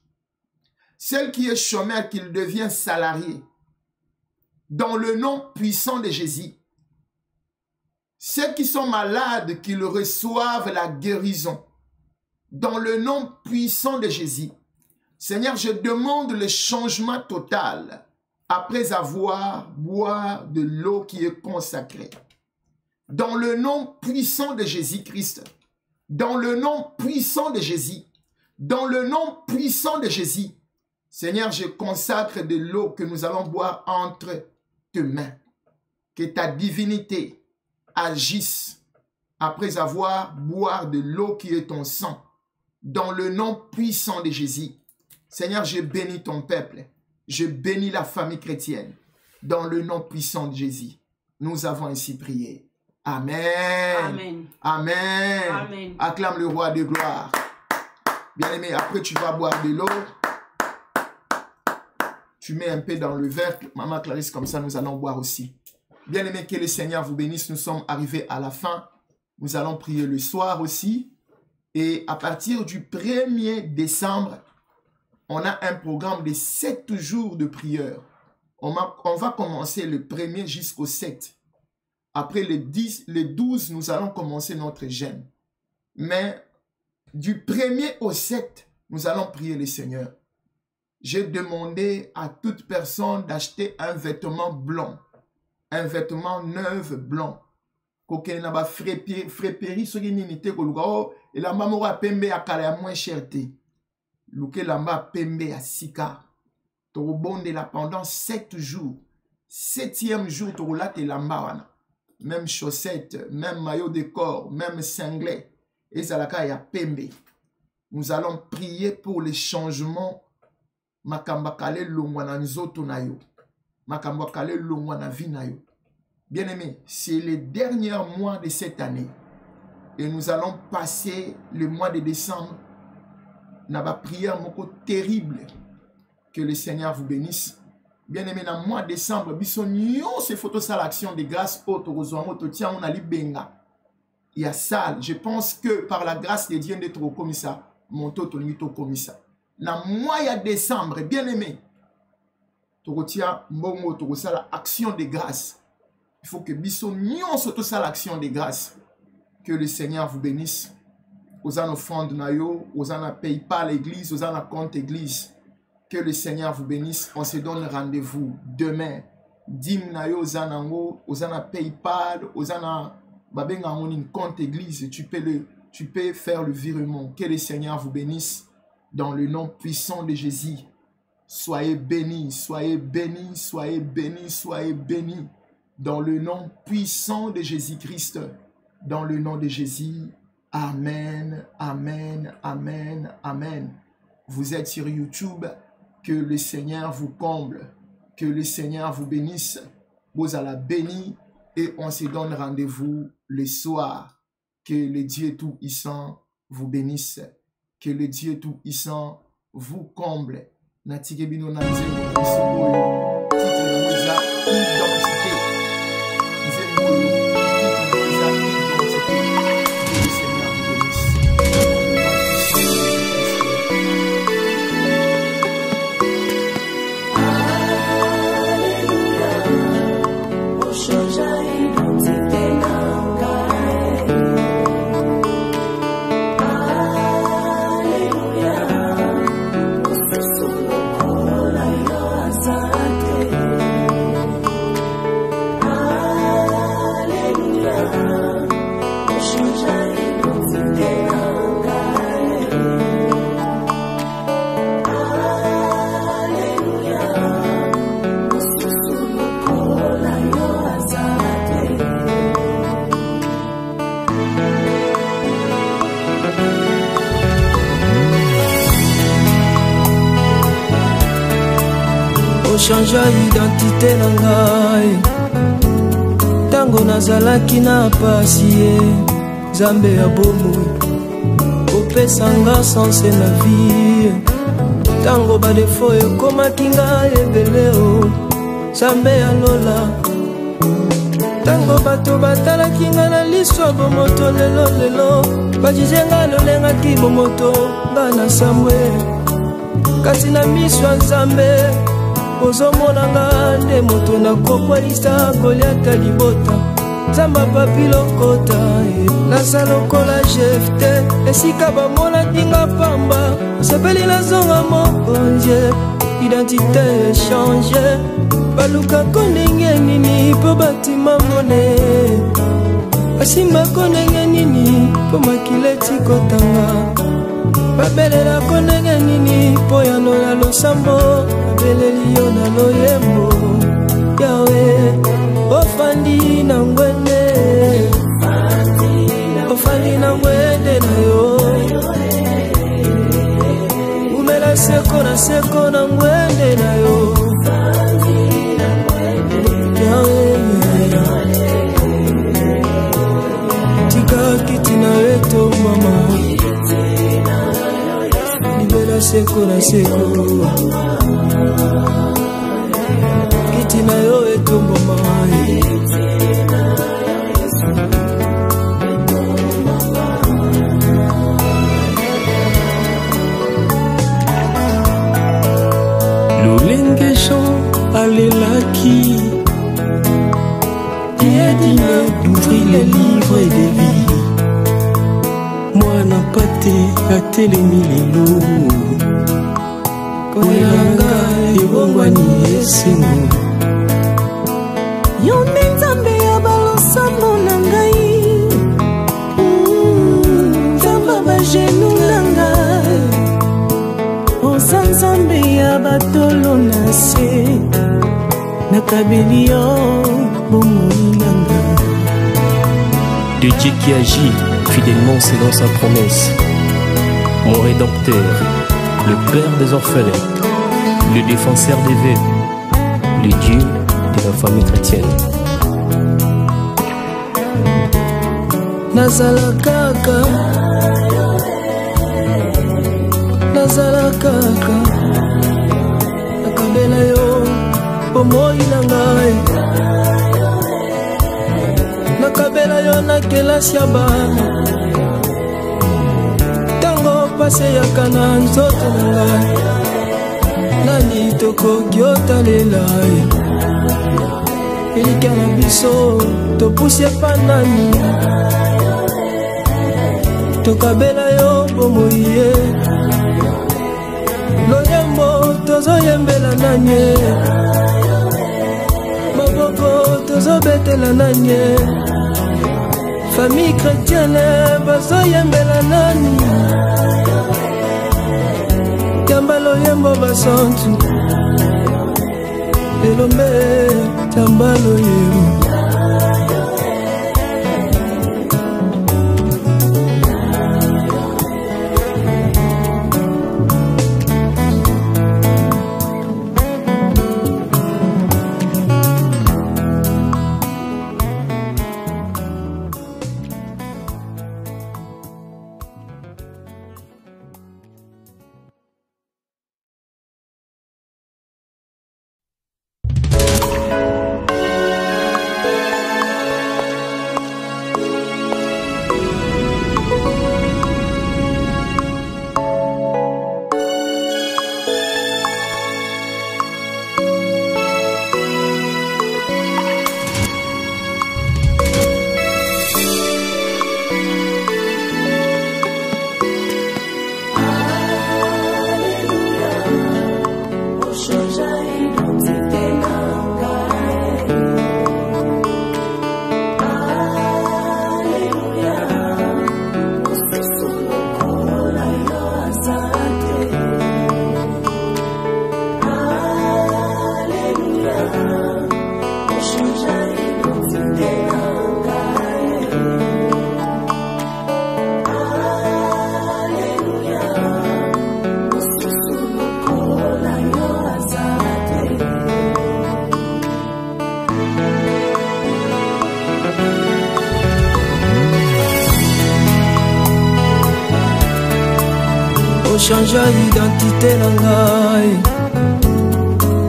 Celle qui est chômeur, qu'il devient salarié. Dans le nom puissant de Jésus. Ceux qui sont malades, qu'ils reçoivent la guérison. Dans le nom puissant de Jésus. Seigneur, je demande le changement total après avoir boire de l'eau qui est consacrée. Dans le nom puissant de Jésus-Christ. Dans le nom puissant de Jésus. Dans le nom puissant de Jésus. Seigneur, je consacre de l'eau que nous allons boire entre tes mains. Que ta divinité agisse après avoir boire de l'eau qui est ton sang. Dans le nom puissant de Jésus. Seigneur, je bénis ton peuple. Je bénis la famille chrétienne. Dans le nom puissant de Jésus. Nous avons ainsi prié. Amen. Amen. Amen. Amen. Acclame le roi de gloire. Bien-aimé, après tu vas boire de l'eau. Tu mets un peu dans le verre. Maman Clarisse, comme ça, nous allons boire aussi. Bien-aimé, que le Seigneur vous bénisse. Nous sommes arrivés à la fin. Nous allons prier le soir aussi. Et à partir du 1er décembre, on a un programme de 7 jours de prière. On va commencer le 1er jusqu'au 7. Après le 12, nous allons commencer notre jeûne. Mais du 1er au 7, nous allons prier le Seigneur. J'ai demandé à toute personne d'acheter un vêtement blanc. Un vêtement neuf blanc. Koke na ba frépéri soki nini te koluka o elamba moko ya pembe ya kala ya moins cherté. Luke lamba pembe ya sika. Tokobondela pendant 7 jours. 7e jour tokolata elamba wana. Même chaussettes, même maillot de corps, même cinglet. Et zalaka ya pembe. Nous allons prier pour les changements. Makamba kale longwa na nzoto na yo. Makamba kale longwa na vie na yo. Bien-aimés, c'est le dernier mois de cette année. Et nous allons passer le mois de décembre. N'a pas prière moko terrible. Que le Seigneur vous bénisse. Bien-aimés, dans le mois de décembre, bisognon ces photos à l'action de grâce auto tient on a benga. Il y a ça. Je pense que par la grâce de Dieu d'être au commissaire, mon toto nito commissaire. Dans le mois de décembre, bien-aimés, tokotien mbongo tokosala action de grâce. Il faut que bisognon surtout ça l'action de grâce. Que le Seigneur vous bénisse. aux offrandes nayo, aux PayPal église, aux compte église. Que le Seigneur vous bénisse. On se donne rendez-vous demain. Dim nayo aux PayPal, aux compte église. Tu peux faire le virement. Que le Seigneur vous bénisse dans le nom puissant de Jésus. Soyez bénis, soyez bénis, soyez bénis, soyez bénis. Dans le nom puissant de Jésus-Christ. Dans le nom de Jésus. Amen, amen, amen, amen. Vous êtes sur YouTube. Que le Seigneur vous comble. Que le Seigneur vous bénisse. Vous allez béni. Et on se donne rendez-vous le soir. Que le Dieu Tout-Puissant vous bénisse. Que le Dieu Tout-Puissant vous comble. Natikebino na nzembo bisoboyo. Titre na identité. Nzembo titre na identité. Que le Seigneur vous bénisse. Alléluia. On change identité changea identité na ngai tango nazalaki na pasi Nzambe ya bomoi opesanga sanse na vie tango badefo ekomaki ngai ebele Nzambe ya lola tango bato batalaki ngai na liso bomoto lelo badize ngai lolengaki bomoto ngai na sambwe kasi na miso ya Nzambe ozomona nde moto nakokwelisa Goliata libota Nzambe papi lokota naza lokola Jefte esika bamonaki nga pamba sepeli nazonga mokonzi identité echange balukako ndenge nini mpo batima mone basimbako ndenge nini mpo makila etikotanga babelelako ndenge nini mpo yanola losambo babeleli yo na loyembo Yawe ofandi na ngwende ofandi na ngwende na yo umela seko na ngwende na yo Yawe tika kiti na weto mama seko na seko kiti na yo etombo mai lolenge Jean alelaki Dieu dit d'ouvrir les livres de vie mwana pate atelemi lelo koyanga ebongwani esengo yo nde Nzambe ya balosamo na ngai Nzambe bajenu na ngai oza Nzambe ya batolo na se nakabeli yo bomoi na ngai de Dieu qui agit fidèlement selon sa promesse, mon rédempteur, le Père des orphelins, le défenseur des veuves, le Dieu de la famille chrétienne. Nazala kaka nakabela yo bomoi na ngai nakabela yo na kelasi ya bana tango paseyaka na nzoto na ngai nani tokoki otalela elika na biso topusi epa nani tokabela yo bomoye loyembo tozoyembela nanye maboko tozobetela nanye famille chrétienne bazoyembela nani yamba loyembo basantu elombe yamba loyembo changea identité na ngai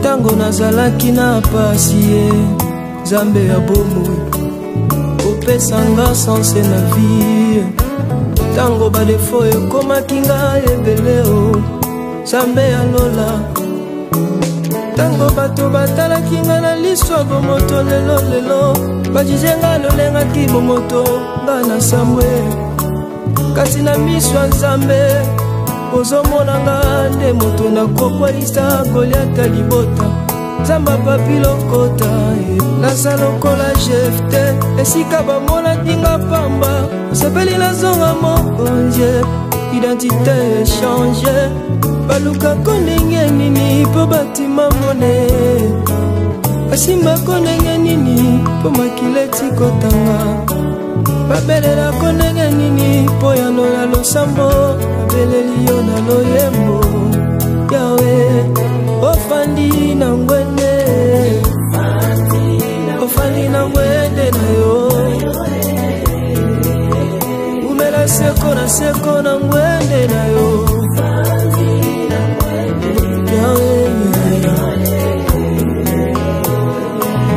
tango nazalaki na pasi ye Nzambe ya bomoi opesanga sanse na vie tango badefo ekomaki ngai ebele o Nzambe ya lola tango bato batalaki ngai na liso bomoto lelo badije ngai lolengaki bomoto ngai na sambwe kasi na miso ya Nzambe ozomonanga nde moto nakokwalisa Goliata libota Nzambe papi lokota naza lokola Jefte esika bamonaki nga pamba osepeli nazonga mokonje identité echange balukako ndenge nini mpo batima mone basimbako ndenge nini mpo makileti kotanga babelelako ndenge nini mpo yano ya losambo babeleli yo na loyembo yawe ofandi na ngwende ofandi na ngwende na yo umela seko na ngwende na yo yawe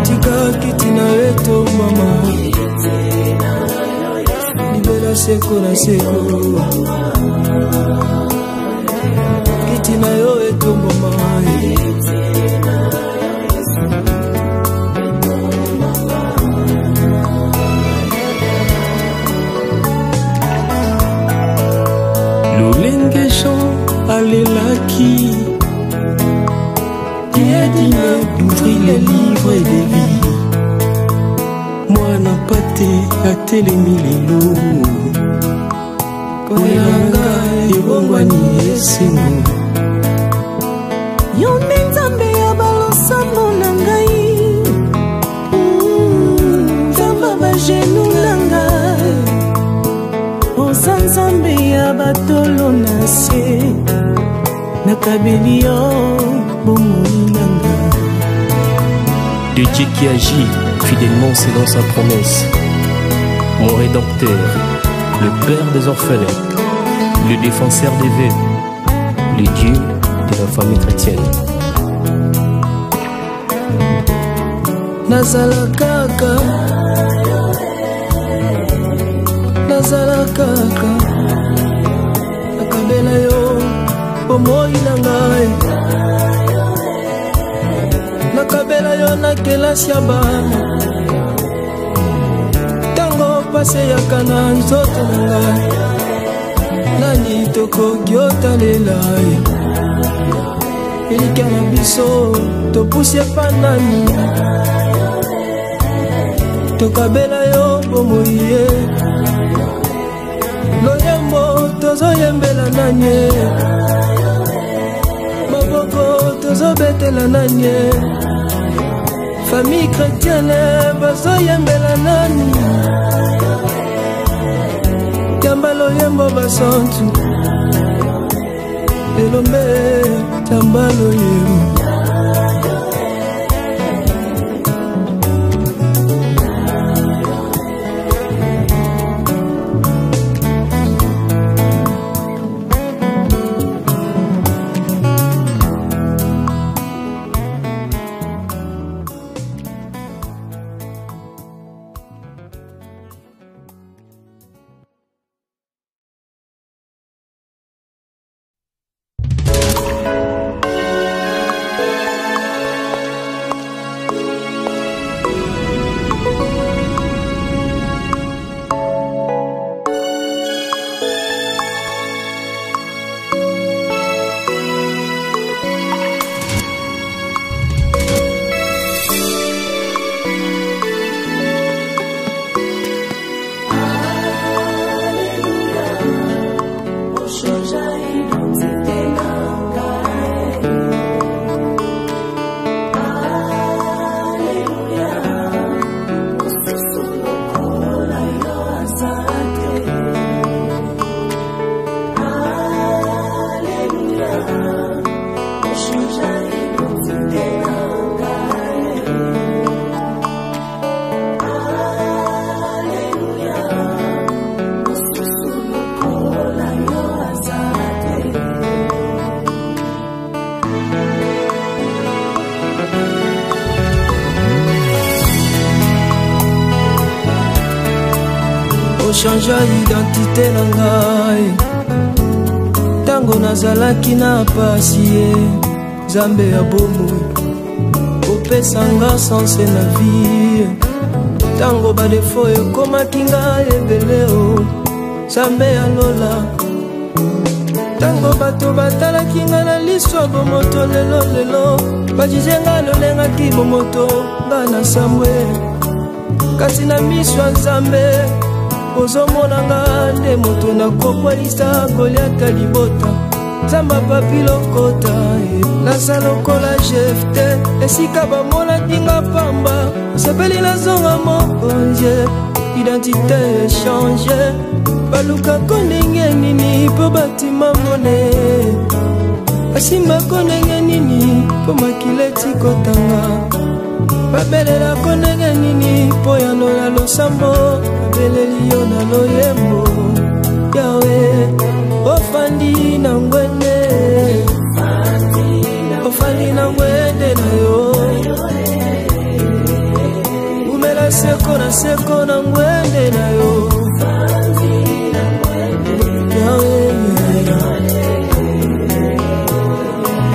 tika kiti na weto mama libela seko na seko kiti na yo etombo mai lolenge Jean alelaki diedine d'ouvrir les livres de vie mwana pate atelemi lelo koyanga ebongwani esengo yo nde Nzambe ya balosamo na ngai Nzambe bajenu na ngai oza Nzambe ya batolo na se nakabeli yo bomoi na ngai de Dieu qui agit fidèlement selon sa promesse, mon rédempteur, le Père des orphelins, le défenseur des veuves, le Dieu de la famille chrétienne. Nazala kaka nakabela yo bomoi na ngai nakabela yo na kelasi ya bana tango pase yaka na nzoto na ngai nini tokoki otalela elika na biso topusi epa nani tokabela yo bomoi ye loyembo tozoyembela nani maboko tozobetela nani famille chrétienne bazoyembela nani yamba loyembo basantu elombe yamba loyembo changea identité na ngai tango nazalaki na pasi ye Nzambe ya bomoi opesanga sanse na vie tango badefo ekomaki ngai ebele o Nzambe ya lola tango bato batalaki ngai na liso bomoto lelo bajije ngai lolengaki bomoto ngai na sambwe kasi na miso ya Nzambe ozomonanga nde moto nakokwelisa Goliata libota Nzambe papi lokota naza lokola Jefte esika bamonaki nga pamba osepeli nazonga mokonje identité echange balukako ndenge nini mpo batima mone basimbako ndenge nini mpo makila etikotanga babelelako ndenge nini mpo yanola losambo babeleli yo na loyembo yawe ofandi na ngwende ofandi na ngwende na yo umela seko na ngwende na yo yawe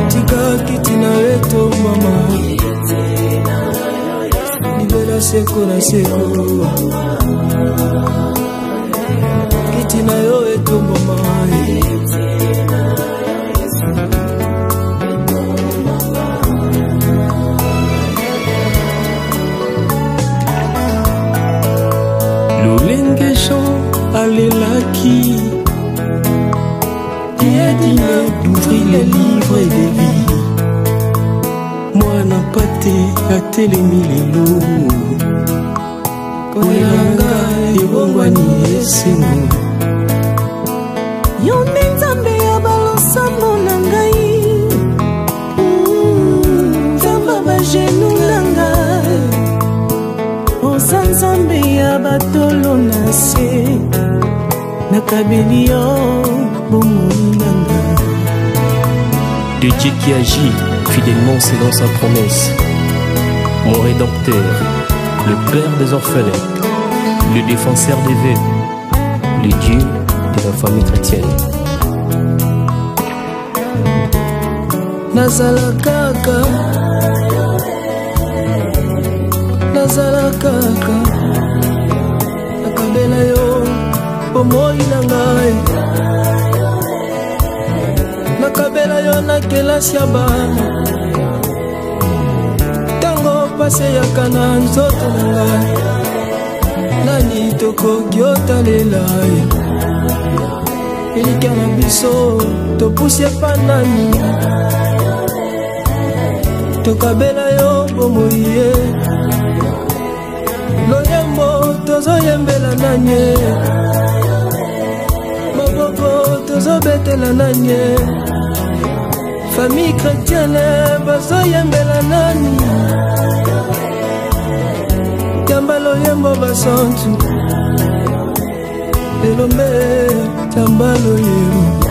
tika kiti na weto mama libela seko na seko kiti na yo etombo mai lolenge Jean alelaki diedine d'ouvrir les livres de vie mwana pate atelemi lelo koyanga ebongwani esengo yo nde Nzambe ya balosambo na ngai Nzambe bajenu na ngai oza Nzambe ya batolo na se nakabeli yo bomoi na ngai de Dieu qui agit fidèlement selon sa promesse, mon rédempteur, le Père des orphelins, le défenseur des veuves, le Dieu de la famille chrétienne. Nazala kaka nakabela yo bomoi na ngai tokabela yo na kelasi ya bana tango pase yaka na nzoto na ngai nani tokoki otalela ye elika na biso topusi epa nani tokabela yo bomoi ye loyembo tozoyembela nani maboko tozobetela nani famille chrétienne bazoyembela nani tamba loyembo basantu elombe tamba loyembo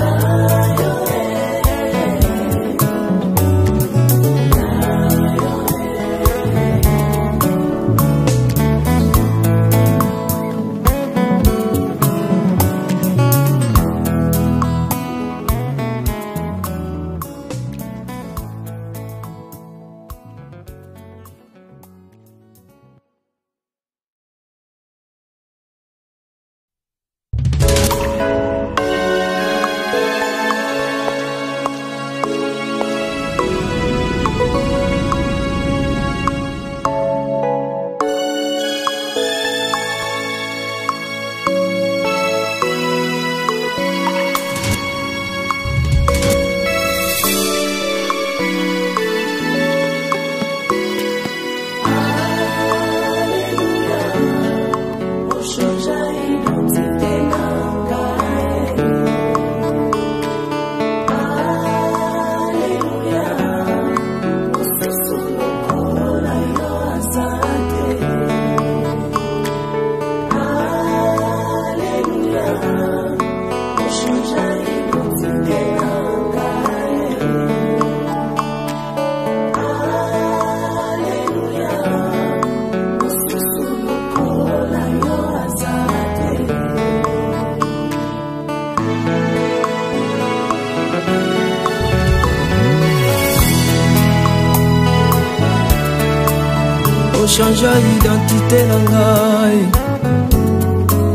changea identité na ngai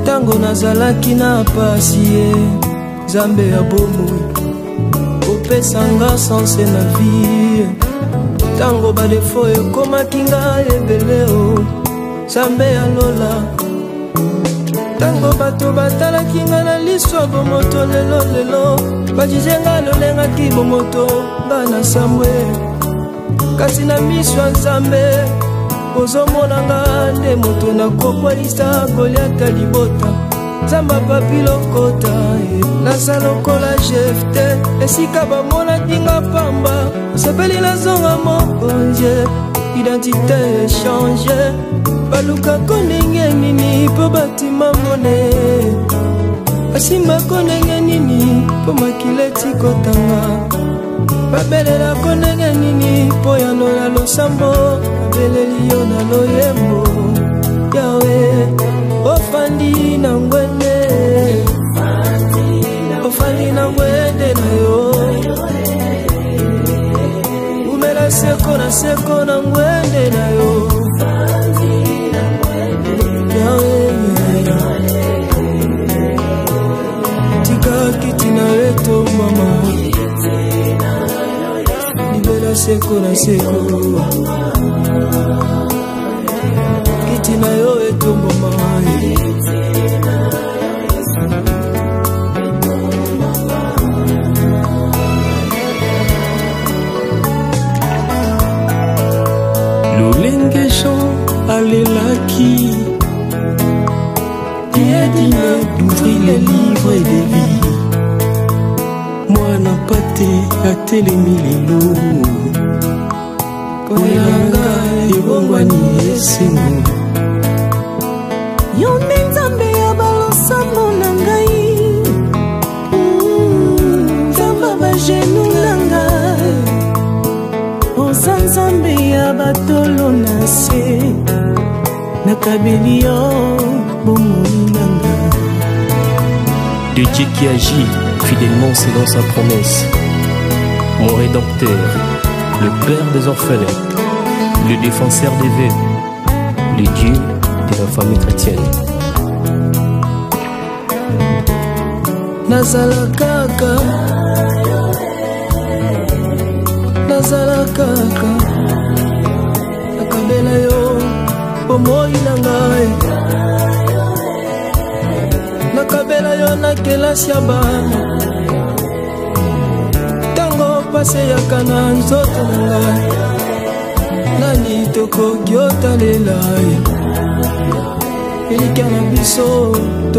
tango nazalaki na pasi ye Nzambe ya bomoi opesanga sanse na vie tango badefo ekomaki ngai ebele o Nzambe ya lola tango bato batalaki ngai na liso bomoto lelo bajize ngai lolengaki bomoto ngai na sambwe kasi na miso ya Nzambe ozomonanga nde moto nakokwelisa Goliata libota Nzambe papi lokota naza lokola Jefte esika bamonaki nga pamba osepeli nazonga mokonje identité échange balukako ndenge nini mpo batima mone basimbako ndenge nini mpo makila etikotanga babelelako ndenge nini mpo yanola losambo babeleli yo na loyembo yawe ofandi na ngwende ofandi na ngwende na yo umela seko na ngwende na yo yawe tika kiti na weto mama libela seko na seko kiti na yo etombo mai lolenge Jean alelaki diedine d'ouvrir les livres de vie mwana pate atelemi lelo koyanga ebongwani esengo yo nde Nzambe ya balosambo na ngai Nzambe bajenu na ngai oza Nzambe ya batolo na se nakabeli yo bomoi na ngai de Dieu qui agit fidèlement selon sa promesse, mon rédempteur, le Père des orphelins, le défenseur des veuves, le Dieu de la famille chrétienne. Nazala kaka nazala kaka nakabela yo bomoi na ngai nakabela yo na kelasi ya bana ntango pase yaka na nzoto na ngai nani tokoki otalela ye elika na biso